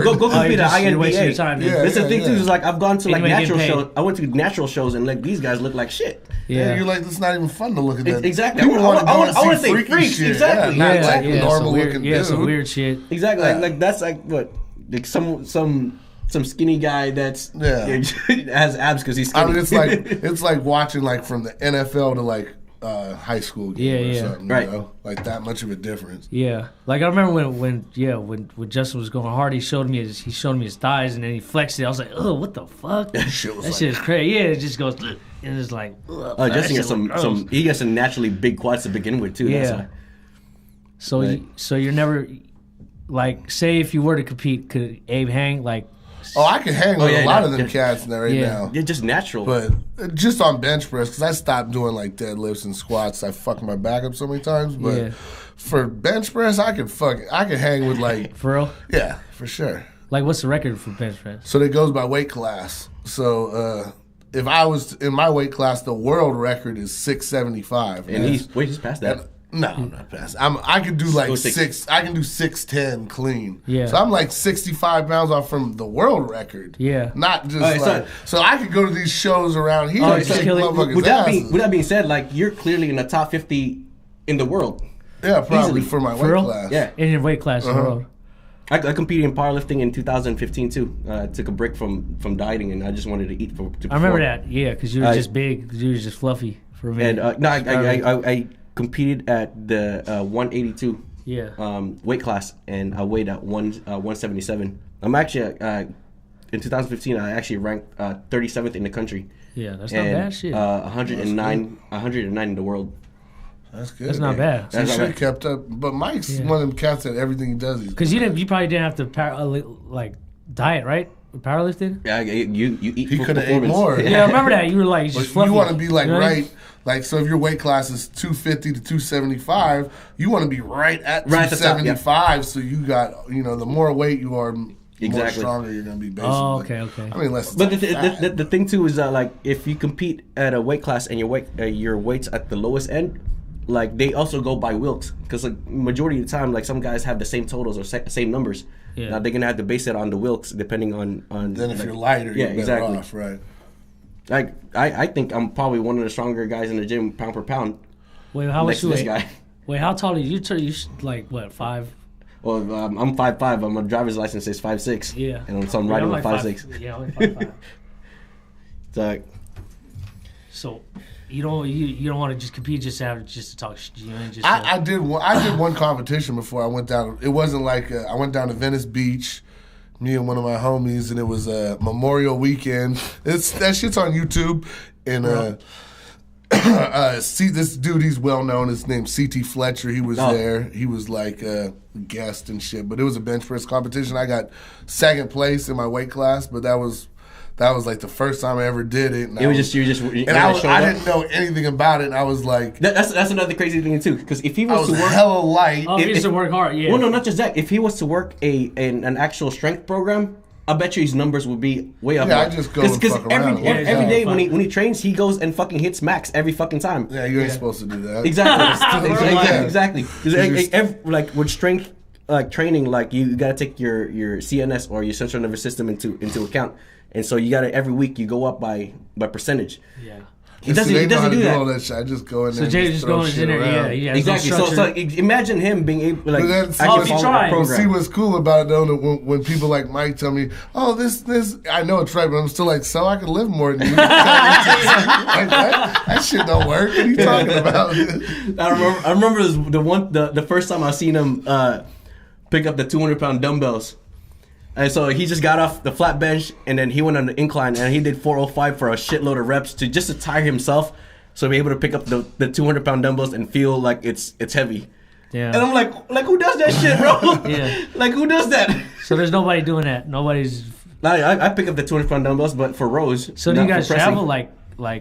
go compete at INBA. That's the thing too, is like I've gone to like natural shows. I went to natural shows and like these guys look like shit. Yeah, you're like, it's not even fun to look at that. Exactly. I want to say freaks. Exactly. Not like normal looking dude. Yeah, some weird shit. Exactly. Like that's like what, like some skinny guy that's has abs because he's skinny. I mean, it's like watching like from the NFL to like high school game or something. Right. Like that much of a difference. Yeah. Like I remember when Justin was going hard, he showed me his thighs and then he flexed it. I was like, oh, what the fuck? That shit is crazy. Yeah, it just goes and it's like. Justin got he got some naturally big quads to begin with too. Yeah. So you're never like, say if you were to compete, could Abe hang like? Oh, I can hang with a lot of them cats now. They're just natural. But just on bench press, because I stopped doing like deadlifts and squats. I fucked my back up so many times. But for bench press, I can hang with like... For real? Yeah, for sure. Like, what's the record for bench press? So it goes by weight class. So if I was in my weight class, the world record is 675. And he's past that. No, I'm not past. I can do like 6. I can do 610 clean. Yeah. So I'm like 65 pounds off from the world record. Yeah. Not just so I could go to these shows around here and kick motherfuckers' asses. With that being said, like you're clearly in the top 50 in the world. Yeah, probably for my weight class. Yeah, in your weight class in the world. I competed in powerlifting in 2015 too. I took a break from dieting and I just wanted to eat to perform. I remember that. Yeah, because you were just big. Because you were just fluffy for a minute. And I competed at the 182 weight class, and I weighed at 177. I'm actually in 2015, I actually ranked 37th in the country. Yeah, that's not bad shit. 109 in the world. That's good. That's not bad. So he should have kept up. But Mike's one of them cats that everything he does. Because you probably didn't have to diet, right? Powerlifting. Yeah, you eat. He could have ate more. Yeah, I remember that. You were like, just fluffy. You want to be like, you know right. Like, so if your weight class is 250 to 275, you want to be right at 275. So you got, the more weight you are, more stronger you're going to be, basically. Oh, okay. I mean, less. But the thing too is that, like, if you compete at a weight class and your weight's at the lowest end, like, they also go by Wilks, because like majority of the time, like, some guys have the same totals or same numbers. Yeah. Now they're gonna have to base it on the Wilks depending on. Then if you're lighter, you're better off, right? Like I think I'm probably one of the stronger guys in the gym, pound per pound. Wait, how much you weigh? Wait, how tall are you? You like what, 5? Well, I'm 5'5". My driver's license says 5'6". Yeah. And so I'm riding with 5'6". Yeah, I'm like 5'5". It's like. So. You don't want to just compete just to talk shit. I did one competition before I went down. It wasn't like I went down to Venice Beach, me and one of my homies, and it was a Memorial Weekend. That shit's on YouTube. And see this dude, he's well known. His name's C.T. Fletcher. He was there. He was like a guest and shit. But it was a bench press competition. I got second place in my weight class, but that was like the first time I ever did it. And I didn't know anything about it. And I was like, that's another crazy thing too. Because if he was to work hella light, he used to work hard. Yeah. Well, no, not just that. If he was to work an actual strength program, I bet you his numbers would be way up. Yeah, I just go and fuck around. Every day when he trains, he goes and fucking hits max every fucking time. Yeah, you ain't supposed to do that. Exactly. Like with strength, like training, like you gotta take your CNS or your central nervous system into account. And so you gotta every week you go up by percentage. Yeah. He doesn't do that. All that shit. I just go in there. So Jay just going in there. Yeah. Exactly. So imagine him being able like actually follow the program. See what's cool about it though, when people like Mike tell me, "Oh, this," I know it's right, but I'm still like, so I can live more than you. that shit don't work. What are you talking about? I remember the first time I seen him pick up the 200-pound dumbbells. And so he just got off the flat bench, and then he went on the incline, and he did 405 for a shitload of reps to tire himself, so be able to pick up the 200-pound dumbbells and feel like it's heavy. Yeah. And I'm like who does that shit, bro? Yeah. Like who does that? So there's nobody doing that. Nobody's. I pick up the 200-pound dumbbells, but for rows. So do you guys travel like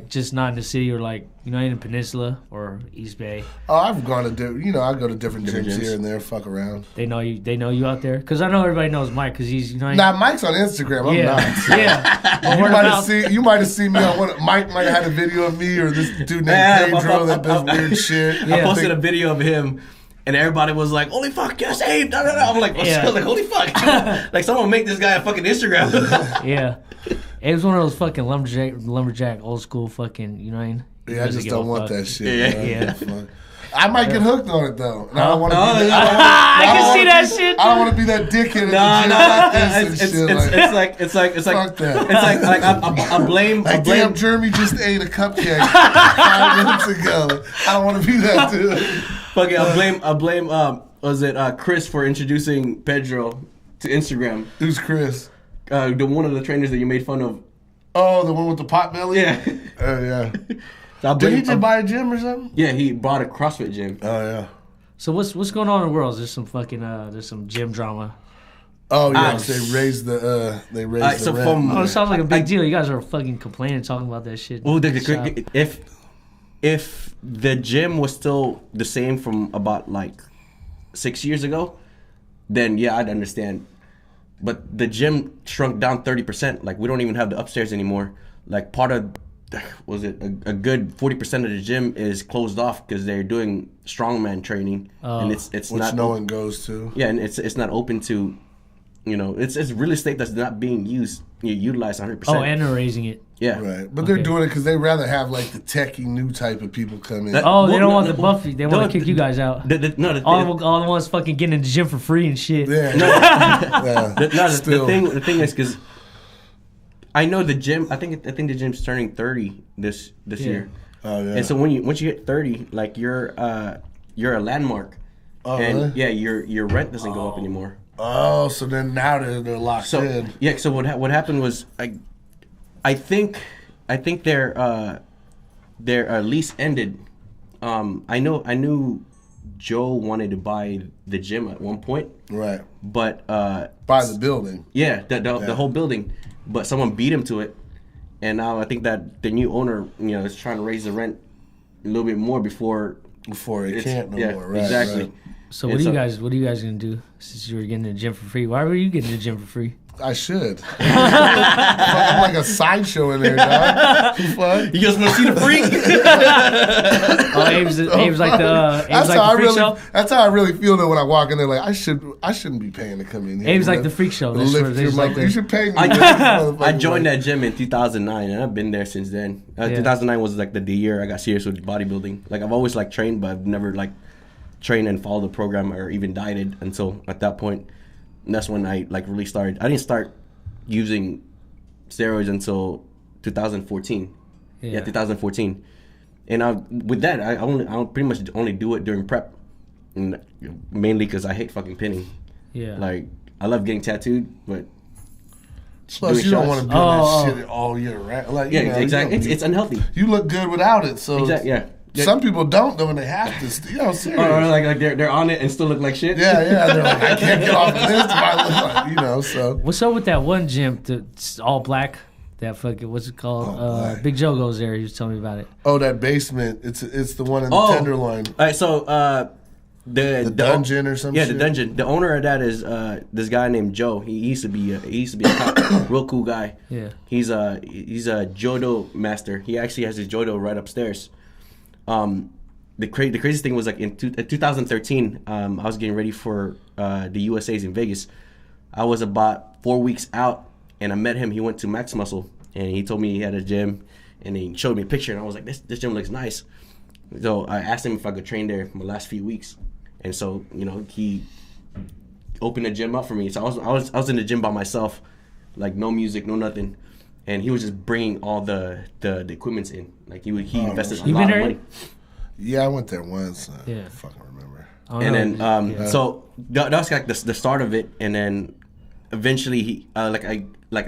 just not in the city or like in the Peninsula or East Bay? Oh, I've gone to I go to different gyms here and there, fuck around. They know you out there because I know everybody knows Mike because he's Nah, Mike's on Instagram. I'm not. Yeah. You might have seen me on one. Mike might have had a video of me or this dude named Pedro that does weird shit. I posted a video of him. And everybody was like, "Holy fuck, yes, Abe!" I'm like, "Holy fuck!" Like someone make this guy a fucking Instagram. Yeah, Abe's one of those fucking lumberjack, old school fucking. You know what I mean? Yeah, I just don't want that shit. Yeah. I might get hooked on it though. And I don't want to. I can see that shit. I don't want to be that dickhead. It's like fuck that. It's like I blame. Damn, Jeremy just ate a cupcake 5 minutes ago. I don't want to be that dude. Fuck it, I blame was it Chris for introducing Pedro to Instagram. Who's Chris? The one of the trainers that you made fun of. Oh, the one with the pot belly? Yeah. Oh yeah. So did he just buy a gym or something? Yeah, he bought a CrossFit gym. Oh yeah. So what's going on in the world? There's some fucking there's some gym drama. Oh yeah, they raised the rent. It sounds like a big deal. You guys are fucking complaining, talking about that shit. Well, if the gym was still the same from about like 6 years ago, then yeah, I'd understand. But the gym shrunk down 30%. Like we don't even have the upstairs anymore. Like part of, was it a good 40% of the gym is closed off because they're doing strongman training, and it's which not no one goes to. Yeah, and it's not open to, it's real estate that's not being utilized 100%. Oh, and they're raising it. Yeah, right. But they're doing it because they rather have like the techie new type of people come in. They don't want the Buffy. They want to kick you guys out. All the ones fucking getting in the gym for free and shit. Yeah. The thing is because I know the gym. I think the gym's turning 30 this year. Oh yeah. And so once you hit 30, like you're a landmark. Oh, and really? yeah, your rent doesn't go up anymore. Oh, so then now they're locked in. Yeah. So what happened was I think their lease ended. I knew Joe wanted to buy the gym at one point. Right. But buy the building. Yeah, the whole building. But someone beat him to it, and now I think that the new owner, is trying to raise the rent a little bit more before it can't no more. Right. Exactly. Right. So what are you guys gonna do since you were getting the gym for free? Why were you getting the gym for free? I should. I'm like a sideshow in there, dog. You just want to see the freak? Abe's like the freak show. That's how I really feel though when I walk in there. Like I shouldn't be paying to come in here. Abe's like the freak show. You should pay me. I joined that gym in 2009, and I've been there since then. 2009 was like the year I got serious with bodybuilding. Like I've always like trained, but I've never like trained and followed the program or even dieted until at that point. And that's when I like really started. I didn't start using steroids until 2014. Yeah, 2014. And with that, I pretty much only do it during prep, and mainly because I hate fucking pinning. Yeah. Like I love getting tattooed, but plus you don't want to do that shit all year round. Like exactly. It's unhealthy. You look good without it. So exactly. Yeah. Some people don't though, and they have to. Serious. Or like they're on it and still look like shit. Yeah. They're like, I can't get off of this. I look like, So what's up with that one gym that's all black? That fucking what's it called? Big Joe goes there. He was telling me about it. Oh, that basement. It's the one in the Tenderloin. All right, so the dungeon or something. Yeah, the dungeon. The owner of that is this guy named Joe. He used to be a cop, real cool guy. Yeah. He's a judo master. He actually has his judo right upstairs. The craziest thing was like in 2013, I was getting ready for the USA's in Vegas. I was about 4 weeks out, and I met him. He went to Max Muscle, and he told me he had a gym, and he showed me a picture, and I was like, this gym looks nice. So I asked him if I could train there my last few weeks, and so he opened a gym up for me. So I was in the gym by myself, like no music, no nothing. And he was just bringing all the equipments in. Like he invested a lot of money. Yeah, I went there once. Yeah, I fucking remember. And then so that was like the start of it. And then eventually he like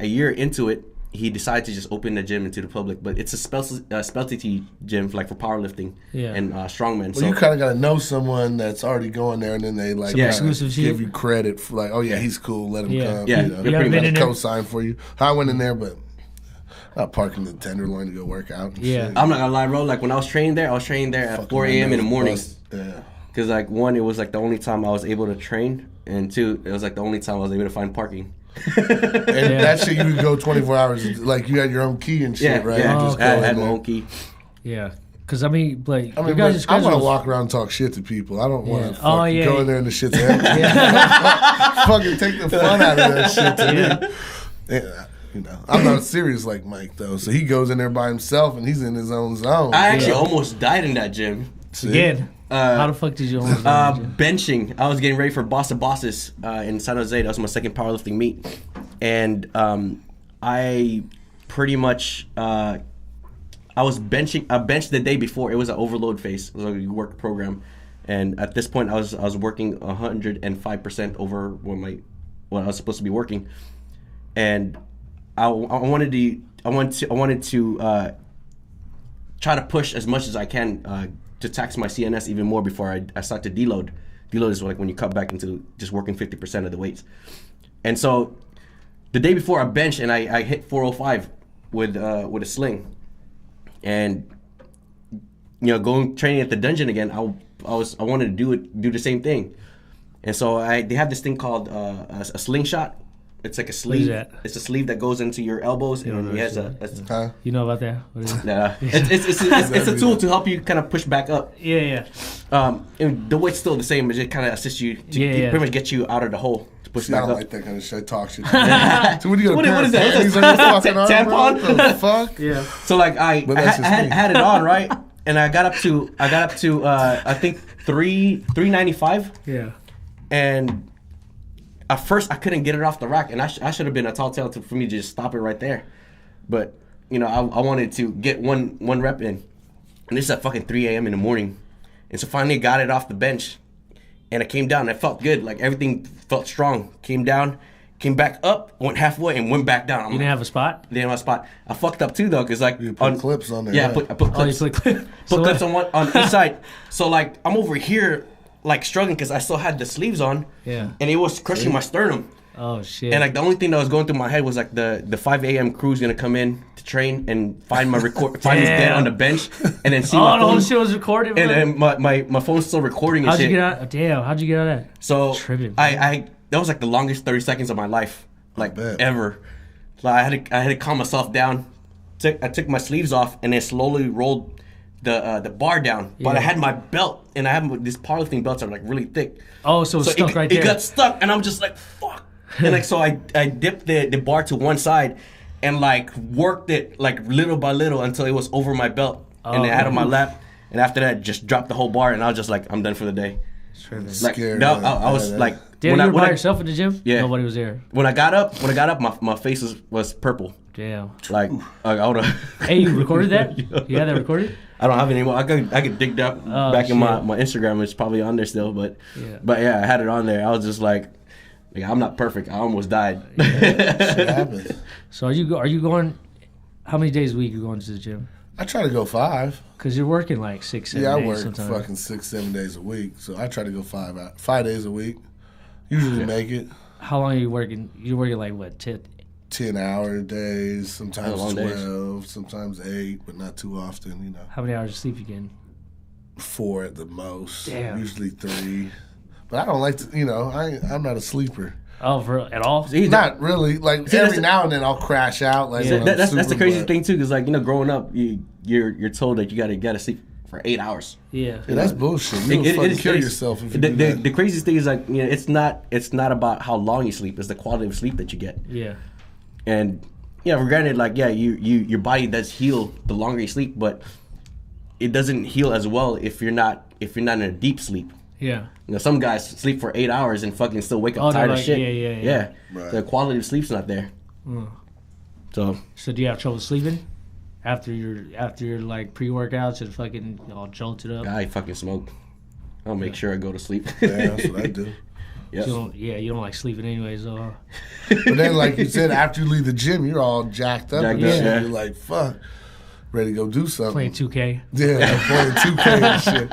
a year into it, he decided to just open the gym into the public. But it's a specialty gym for powerlifting and strongman. Well, so you kind of got to know someone that's already going there, and then they give you credit for like, oh yeah, he's cool, let him come. Yeah, you know, co-sign for you. I went in there, but not parking the Tenderloin to go work out. Yeah, shit. I'm not gonna lie, bro. Like when I was training there at 4 a.m. in the morning. Yeah. Because like one, it was like the only time I was able to train, and two, it was like the only time I was able to find parking. And that shit, you could go 24 hours. Like you had your own key and shit, right? Yeah, just I had my own key. Yeah. Because I mean, like, I want to walk around and talk shit to people. I don't want to go in there and the shit's empty. Fucking take the fun out of that shit to me. Yeah. You know, I'm not serious like Mike though. So he goes in there by himself and he's in his own zone. I actually almost died in that gym. Again, how the fuck did you almost die in that gym? Benching. I was getting ready for Boss of Bosses in San Jose. That was my second powerlifting meet, and I pretty much I was benching. I benched the day before. It was an overload phase. It was a work program, and at this point, I was working 105% over what I was supposed to be working, and I wanted to try to push as much as I can to tax my CNS even more before I start to deload. Deload is like when you cut back into just working 50% of the weights. And so the day before I benched and I hit 405 with a sling, and going training at the dungeon again, I wanted to do the same thing. And so they have this thing called a slingshot. It's like a sleeve. It's a sleeve that goes into your elbows, and it has You know about that? What is it? It's a tool to help you kind of push back up. Yeah. And the weight's still the same, but it kind of assists you to pretty much get you out of the hole to push back up. I don't like that kind of shit. Talk shit. So what is that? Tampon? What the fuck? Yeah. So like I had it on, right, and I got up to I think 395. Yeah. And at first, I couldn't get it off the rack, and I should have been a tall tale for me to just stop it right there. But, I wanted to get one rep in. And this is at fucking 3 a.m. in the morning. And so finally got it off the bench. and I came down. And it felt good. Like everything felt strong. Came down, came back up, went halfway, and went back down. You didn't have a spot? Didn't have a spot. I fucked up too though, cause like you put clips on there. Yeah, I put clips. You put clips. Put clips on each side. So like I'm over here like struggling because I still had the sleeves on. Yeah. And it was crushing my sternum. Oh shit. And like the only thing that was going through my head was like the 5 a.m. crew's gonna come in to train and find my find his dad on the bench and then see my phone. The whole shit was recorded. And my phone's still recording and how'd shit. You get out? Damn, how'd you get out of that? So Tripping, I that was like the longest 30 seconds of my life, like ever. So I had to calm myself down. I took my sleeves off and then slowly rolled the bar down. But I had my belt and I have these powerlifting belts that are like really thick. Oh, so it's stuck right there. It got stuck and I'm just like fuck. And like so I dipped the bar to one side and like worked it like little by little until it was over my belt and then I had it on my lap. And after that, just dropped the whole bar and I was just like, I'm done for the day. Like, no, I was like, damn, you were by yourself in the gym? Yeah. Nobody was there. When I got up, my face was purple. Damn. Like I would have. Hey, you recorded that? You had that recorded? I don't have it anymore. I could dig that back in my Instagram. It's probably on there still, but yeah, I had it on there. I was just like I'm not perfect. I almost died. Shit happens. So are you going? How many days a week are you going to the gym? I try to go 5. Cause you're working like 6, 7 days. Yeah, I work sometimes. fucking 6, 7 days a week. So I try to go 5 days a week. Usually make it. How long are you working? You're working like what? 10-hour days, sometimes 12, days. sometimes 8, but not too often, you know. How many hours of sleep you getting? 4 at the most. Damn. Usually 3. But I don't like to, you know, I'm not a sleeper. Oh, at all? Not really. Like every now and then I'll crash out. Like that's the crazy thing too, because like growing up, you're told that you gotta sleep for 8 hours. Yeah, that's bullshit. You fucking kill yourself if you do that. The craziest thing is like it's not about how long you sleep; it's the quality of sleep that you get. Yeah. And for granted, like your body does heal the longer you sleep, but it doesn't heal as well if you're not in a deep sleep. Yeah. Some guys sleep for 8 hours and fucking still wake up tired of shit. Yeah. Right. The quality of sleep's not there. So do you have trouble sleeping after your like pre-workouts and fucking all jolted up? I fucking smoke. I'll make sure I go to sleep. Yeah, that's what I do. Yep. You don't like sleeping anyways, though. But then, like you said, after you leave the gym, you're all jacked up. You're like, fuck, ready to go do something. Playing 2K. Yeah, playing 2K and shit.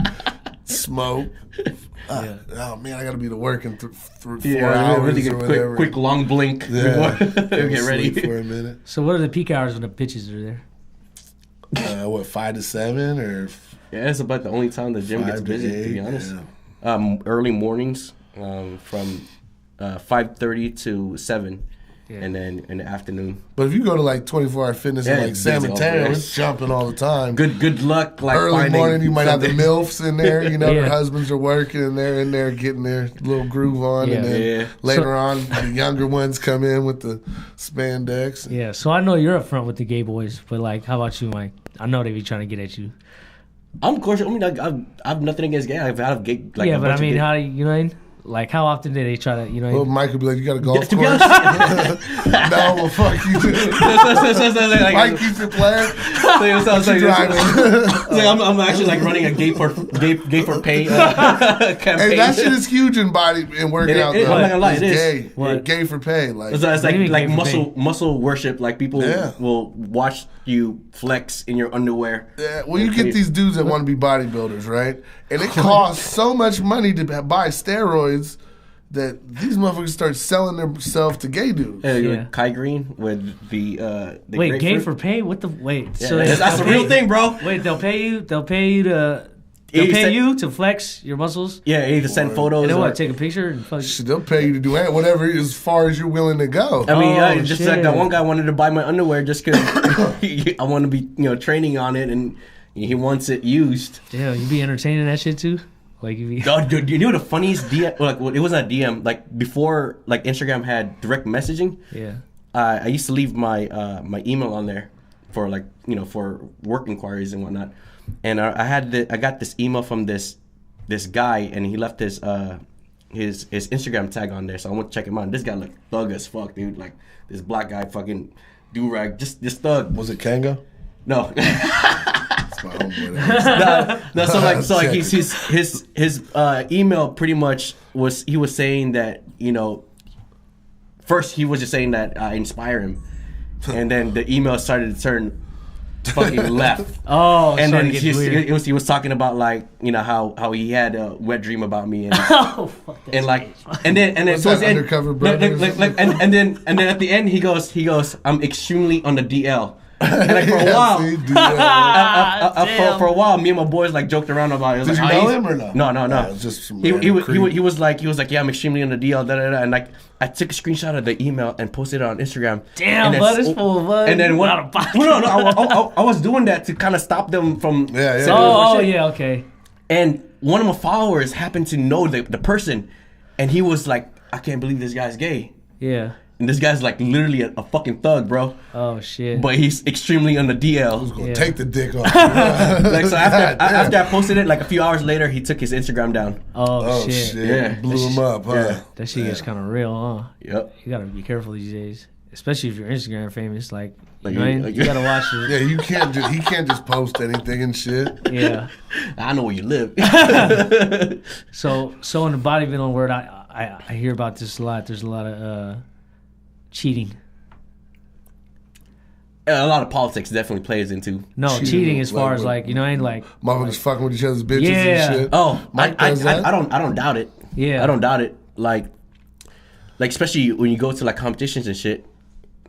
Smoke. Oh man, I gotta be to work in 4 hours really or whatever. Quick long blink. Yeah. Get ready for a minute. So what are the peak hours when the pitches are there? 5 to 7 or? Yeah, it's about the only time the gym gets busy. 8, to be honest, early mornings from 5:30 to 7. And then in the afternoon. But if you go to like 24-hour fitness and like San Mateo, it's jumping all the time. Good luck. Like early morning, you might have the MILFs in there. Their husbands are working and they're in there getting their little groove on. And then later on, the younger ones come in with the spandex. Yeah, so I know you're up front with the gay boys, but like, how about you, Mike? I know they be trying to get at you. Of course. I mean, I have nothing against gay. I've had gay. Like, yeah, but I mean, how do you know what I mean? Like, how often do they try to, Well, Mike would be like, you got a golf course? No, well, fuck you. Mike keeps it playing. I'm actually like running a gay for pay campaign. Hey, that shit is huge in working out. I'm not gonna lie, it is. Gay. What? Gay for pay. Like, it's like muscle worship. Like people will watch you flex in your underwear. Yeah, well, you get these dudes that want to be bodybuilders, right? And it costs so much money to buy steroids that these motherfuckers start selling themselves to gay dudes. Kai Green with the wait, gay for pay? What the wait? Yeah, so that's the real thing, bro. Wait, they'll pay you to flex your muscles. Yeah, either send photos. And then what? Take a picture and fuck. They'll pay you to do whatever as far as you're willing to go. I mean, just like that one guy wanted to buy my underwear just because I want to be training on it and. He wants it used. Damn, you be entertaining that shit too? Like you be... Dude, you know the funniest DM? Like, it wasn't a DM. Like before, like Instagram had direct messaging. Yeah. I used to leave my my email on there for like for work inquiries and whatnot. And I got this email from this guy, and he left his Instagram tag on there. So I went to check him out. And this guy looked thug as fuck, dude. Like this black guy, fucking do rag, just thug. Was it Kango? No. my homeboy. No, so like his email pretty much was, he was saying that, you know, first he was just saying that I inspire him, and then the email started to turn fucking left. Oh, and then he was talking about, like, you know, how he had a wet dream about me, and and like and then towards the undercover brother, and then at the end he goes I'm extremely on the DL. And like for a while, me and my boys like joked around about it. Did you know him or no? No. Yeah, it was just some he was like, yeah, I'm extremely on the DL, and like I took a screenshot of the email and posted it on Instagram. Damn, bud, it's full of bud. And then I was doing that to kind of stop them from. Yeah, okay. And one of my followers happened to know the person, and he was like, I can't believe this guy's gay. Yeah. And this guy's like literally a fucking thug, bro. Oh shit! But he's extremely on the DL. Who's gonna take the dick off? Like, so after I posted it, like a few hours later, he took his Instagram down. Oh shit! Yeah, blew him up. Huh? Yeah. That shit gets kind of real, huh? Yep. You gotta be careful these days, especially if you're Instagram famous. Like Like, you know, you gotta watch it. Yeah, you can't. He can't just post anything and shit. Yeah. I know where you live. So in the bodybuilding world, I hear about this a lot. There's a lot of cheating. A lot of politics definitely plays into. No, cheating as far as like, you know, ain't like motherfuckers fucking with each other's bitches and shit. Oh, Mike I does that? don't doubt it. Yeah, I don't doubt it. Like especially when you go to like competitions and shit,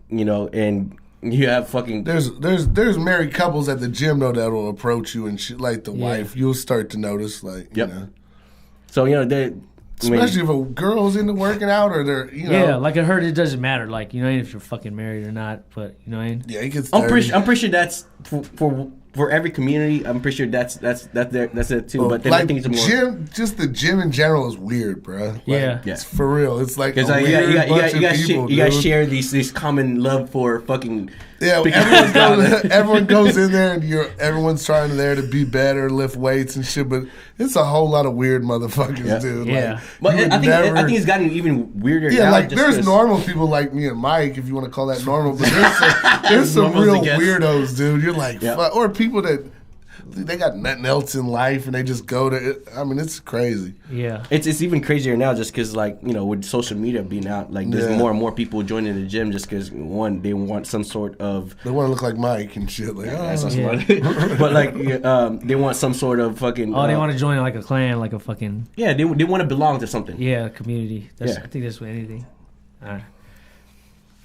you know, and you have fucking. There's married couples at the gym though that will approach you and shit, like the wife. You'll start to notice, like, you know. So you know they. Especially if a girl's into working out or they're, you know. Yeah, like I heard it doesnit matter, like, you know, if you're fucking married or not, but you know what I mean? Yeah, it gets I'm pretty sure that's for every community. I'm pretty sure that's it too. But then like I think it's more gym, just the gym in general is weird, bro. Like, yeah, it's for real. It's like a like, weird bunch of people. You guys share this common love for fucking. Yeah, everyone goes in there and everyone's trying there to be better, lift weights and shit. But it's a whole lot of weird motherfuckers, dude. Yeah, like, but I think it's gotten even weirder. Yeah, now like there's normal people like me and Mike, if you want to call that normal. But there's some real weirdos, dude. You're like, fuck. Or people that they got nothing else in life and they just go to it. I mean, it's crazy. Yeah, it's even crazier now just because, like, you know, with social media being out, like there's more and more people joining the gym just because one, they want some sort of, they want to look like Mike and shit. Like, but like they want some sort of fucking. They want to join like a clan, like a fucking. Yeah, they want to belong to something. Yeah, community. I think that's with anything. Yeah,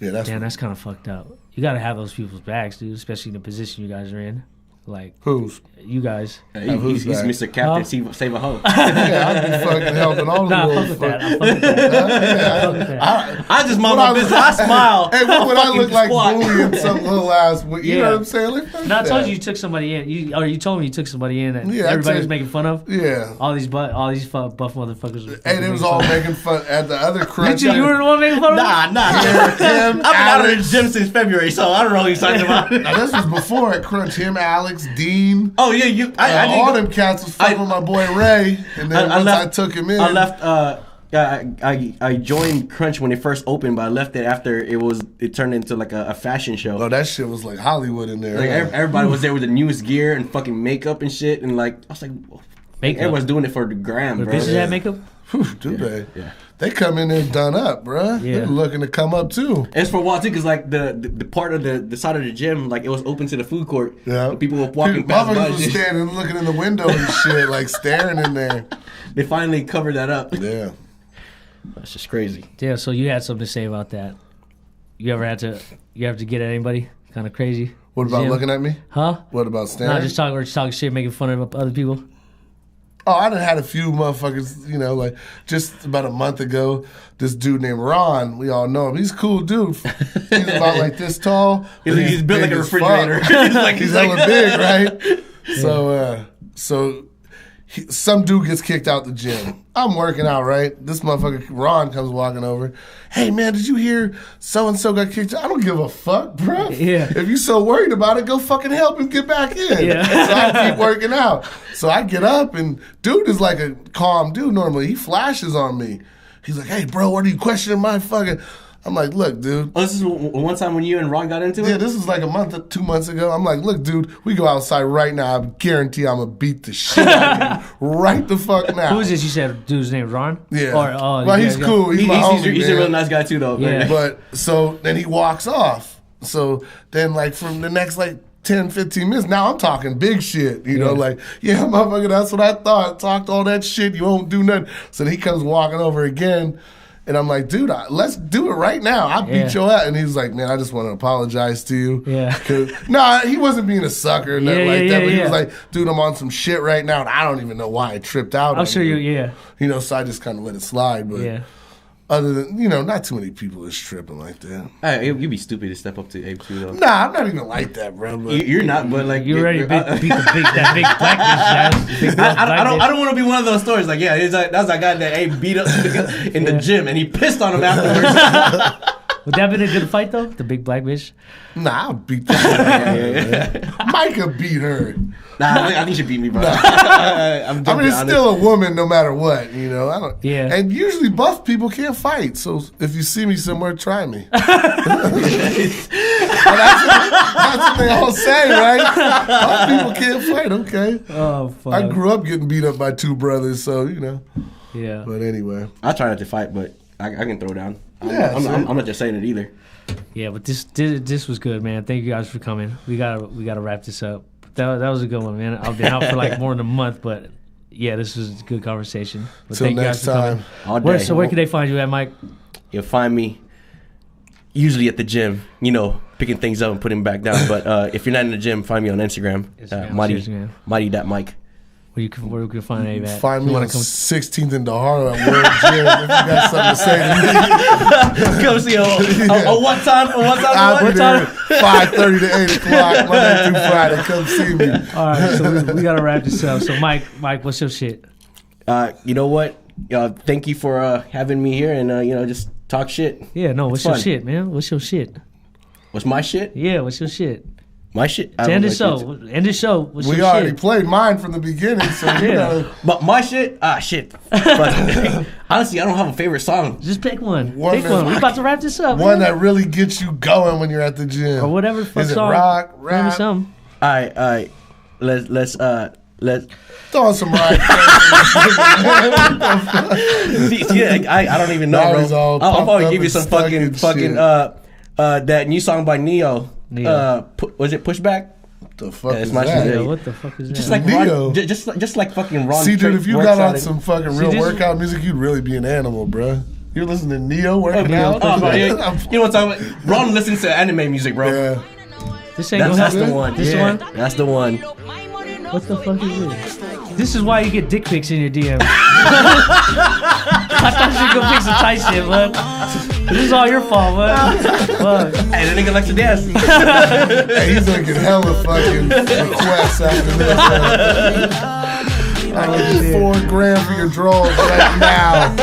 that's kind of fucked up. You got to have those people's backs, dude, especially in the position you guys are in. Like who's you guys? He's Mr. Captain. Save a hoe. Yeah, I'd be fucking helping all the fuck with that. I just mind my business. I smile. Hey, what would I look like bullying some little ass? You know what I'm saying? Like, I told you took somebody in. You told me you took somebody in that everybody was making fun of. Yeah, all these buff motherfuckers. Hey, they was all making fun at the other crunch. You were the one making fun of? Nah. I've been out of the gym since February, so I don't know what he's talking about. Now, this was before at Crunch. Him, Alex, Dean. Oh yeah, all them cats was fucking with my boy Ray, and then I took him in. I left. I joined Crunch when it first opened, but I left it after it turned into like a fashion show. Oh, that shit was like Hollywood in there. Like everybody was there with the newest gear and fucking makeup and shit, and like I was like, everyone's doing it for the gram, bro. Bitches have makeup? Do they? Yeah. They come in there done up, bro. Yeah. They're looking to come up too. It's for a while too, cause like the part of the side of the gym, like it was open to the food court. Yeah. People were walking past. Motherfuckers was standing looking in the window and shit, like staring in there. They finally covered that up. Yeah. That's just crazy. Yeah. So you had something to say about that? You have to get at anybody? Kind of crazy. What about looking at me? Huh? What about staring? No, just talking shit, making fun of other people. Oh, I done had a few motherfuckers, you know, like just about a month ago, this dude named Ron, we all know him. He's a cool dude. He's about like this tall. He's built like a refrigerator. he's hella big, right? Yeah. So some dude gets kicked out the gym. I'm working out, right? This motherfucker Ron comes walking over. Hey man, did you hear so-and-so got kicked out? I don't give a fuck, bro. Yeah. If you so worried about it, go fucking help him get back in. Yeah. So I keep working out. So I get up and dude is like a calm dude normally. He flashes on me. He's like, hey bro, what are you questioning my fucking... I'm like, look, dude. Oh, this is one time when you and Ron got into it? Yeah, this was like a month or 2 months ago. I'm like, look, dude, we go outside right now. I guarantee I'm going to beat the shit out of you right the fuck now. Who is this? You said dude's name Ron? Yeah. Well, he's cool. He's a real nice guy too, though. Yeah. But so then he walks off. So then like from the next like 10, 15 minutes, now I'm talking big shit. You know, like, yeah, motherfucker, that's what I thought. Talked all that shit. You won't do nothing. So then he comes walking over again. And I'm like, dude, let's do it right now. I'll beat your ass. And he's like, man, I just want to apologize to you. Yeah. Nah, he wasn't being a sucker or nothing like that. But he was like, dude, I'm on some shit right now. And I don't even know why I tripped out. I'm sure you, You know, so I just kind of let it slide. But other than, you know, not too many people is tripping like that. Hey, you'd be stupid to step up to Abe too, though. Nah, I'm not even like that, bro. But you're not, but like you already beat that big black bitch. I don't want to be one of those stories. Like, yeah, that's that guy that Abe beat up in the gym, and he pissed on him afterwards. Would that have been a good fight though? The big black bitch. Nah, I'll beat that. Micah beat her. Nah, I think she beat me, bro. I mean, it's still a woman no matter what, you know. I don't. Yeah. And usually buff people can't fight, so if you see me somewhere, try me. That's what they all say, right? Buff people can't fight. Okay. Oh, fuck. I grew up getting beat up by two brothers, so you know. Yeah. But anyway, I try not to fight, but I can throw down. I'm not just saying it either. Yeah, but this was good, man. Thank you guys for coming. We gotta wrap this up. That was a good one, man. I've been out for like more than a month, but yeah, this was a good conversation. But till next time. Where can they find you at, Mike? You'll find me usually at the gym, you know, picking things up and putting them back down. But if you're not in the gym, find me on Instagram, Mighty.Mike. Where you can find Abe at? Find me on 16th in Dahara at World Gym if you got something to say to me. Come see what time? I'll be there 5:30 to 8 o'clock Monday through Friday. Come see me. All right, so we gotta wrap this up. So Mike, what's your shit? You know what? Thank you for having me here and you know, just talk shit. Yeah, no, what's your shit, man? What's your shit? What's my shit? Yeah, what's your shit? My shit. End the show. What's we your already shit? played mine from the beginning, so you know. But my shit, shit. But, honestly, I don't have a favorite song. Just pick one. Pick one. We're about to wrap this up. One that really gets you going when you're at the gym, or whatever. Is it song. Rock, rap? Something. All right. Let's throw on some rock. Yeah, I don't even know, bro. I'll probably give you some fucking that new song by Neyo. Was it Pushback? What the fuck is that? that? What the fuck is that? Just like Neyo. Just like fucking Ron. See, dude, if you got on some fucking real workout music, you'd really be an animal, bro. You're listening to Neyo working out. Bro, you know what I'm talking about? Ron listens to anime music, bro. Yeah. That's the one. One? That's the one. What the fuck is this? This is why you get dick pics in your DM. I thought you were gonna pick some tight shit, bud. This is all your fault, bud. Hey, that nigga likes to dance. Hey, he's gonna get hella fucking requests after this. I need $4,000 for your draws right now.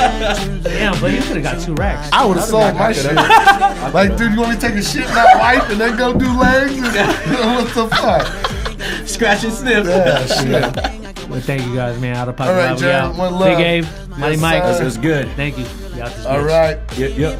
Damn, but you could have got 2 racks. I would have sold my shit. Like, dude, you want me to take a shit, not wipe, and then go do legs? What the fuck? Scratch and sniff. Yeah, shit. Well, thank you guys, man. Out of pocket. All right, Jared. One love. Big Abe, Mighty Mike. This was good. Thank you. All right. Yep.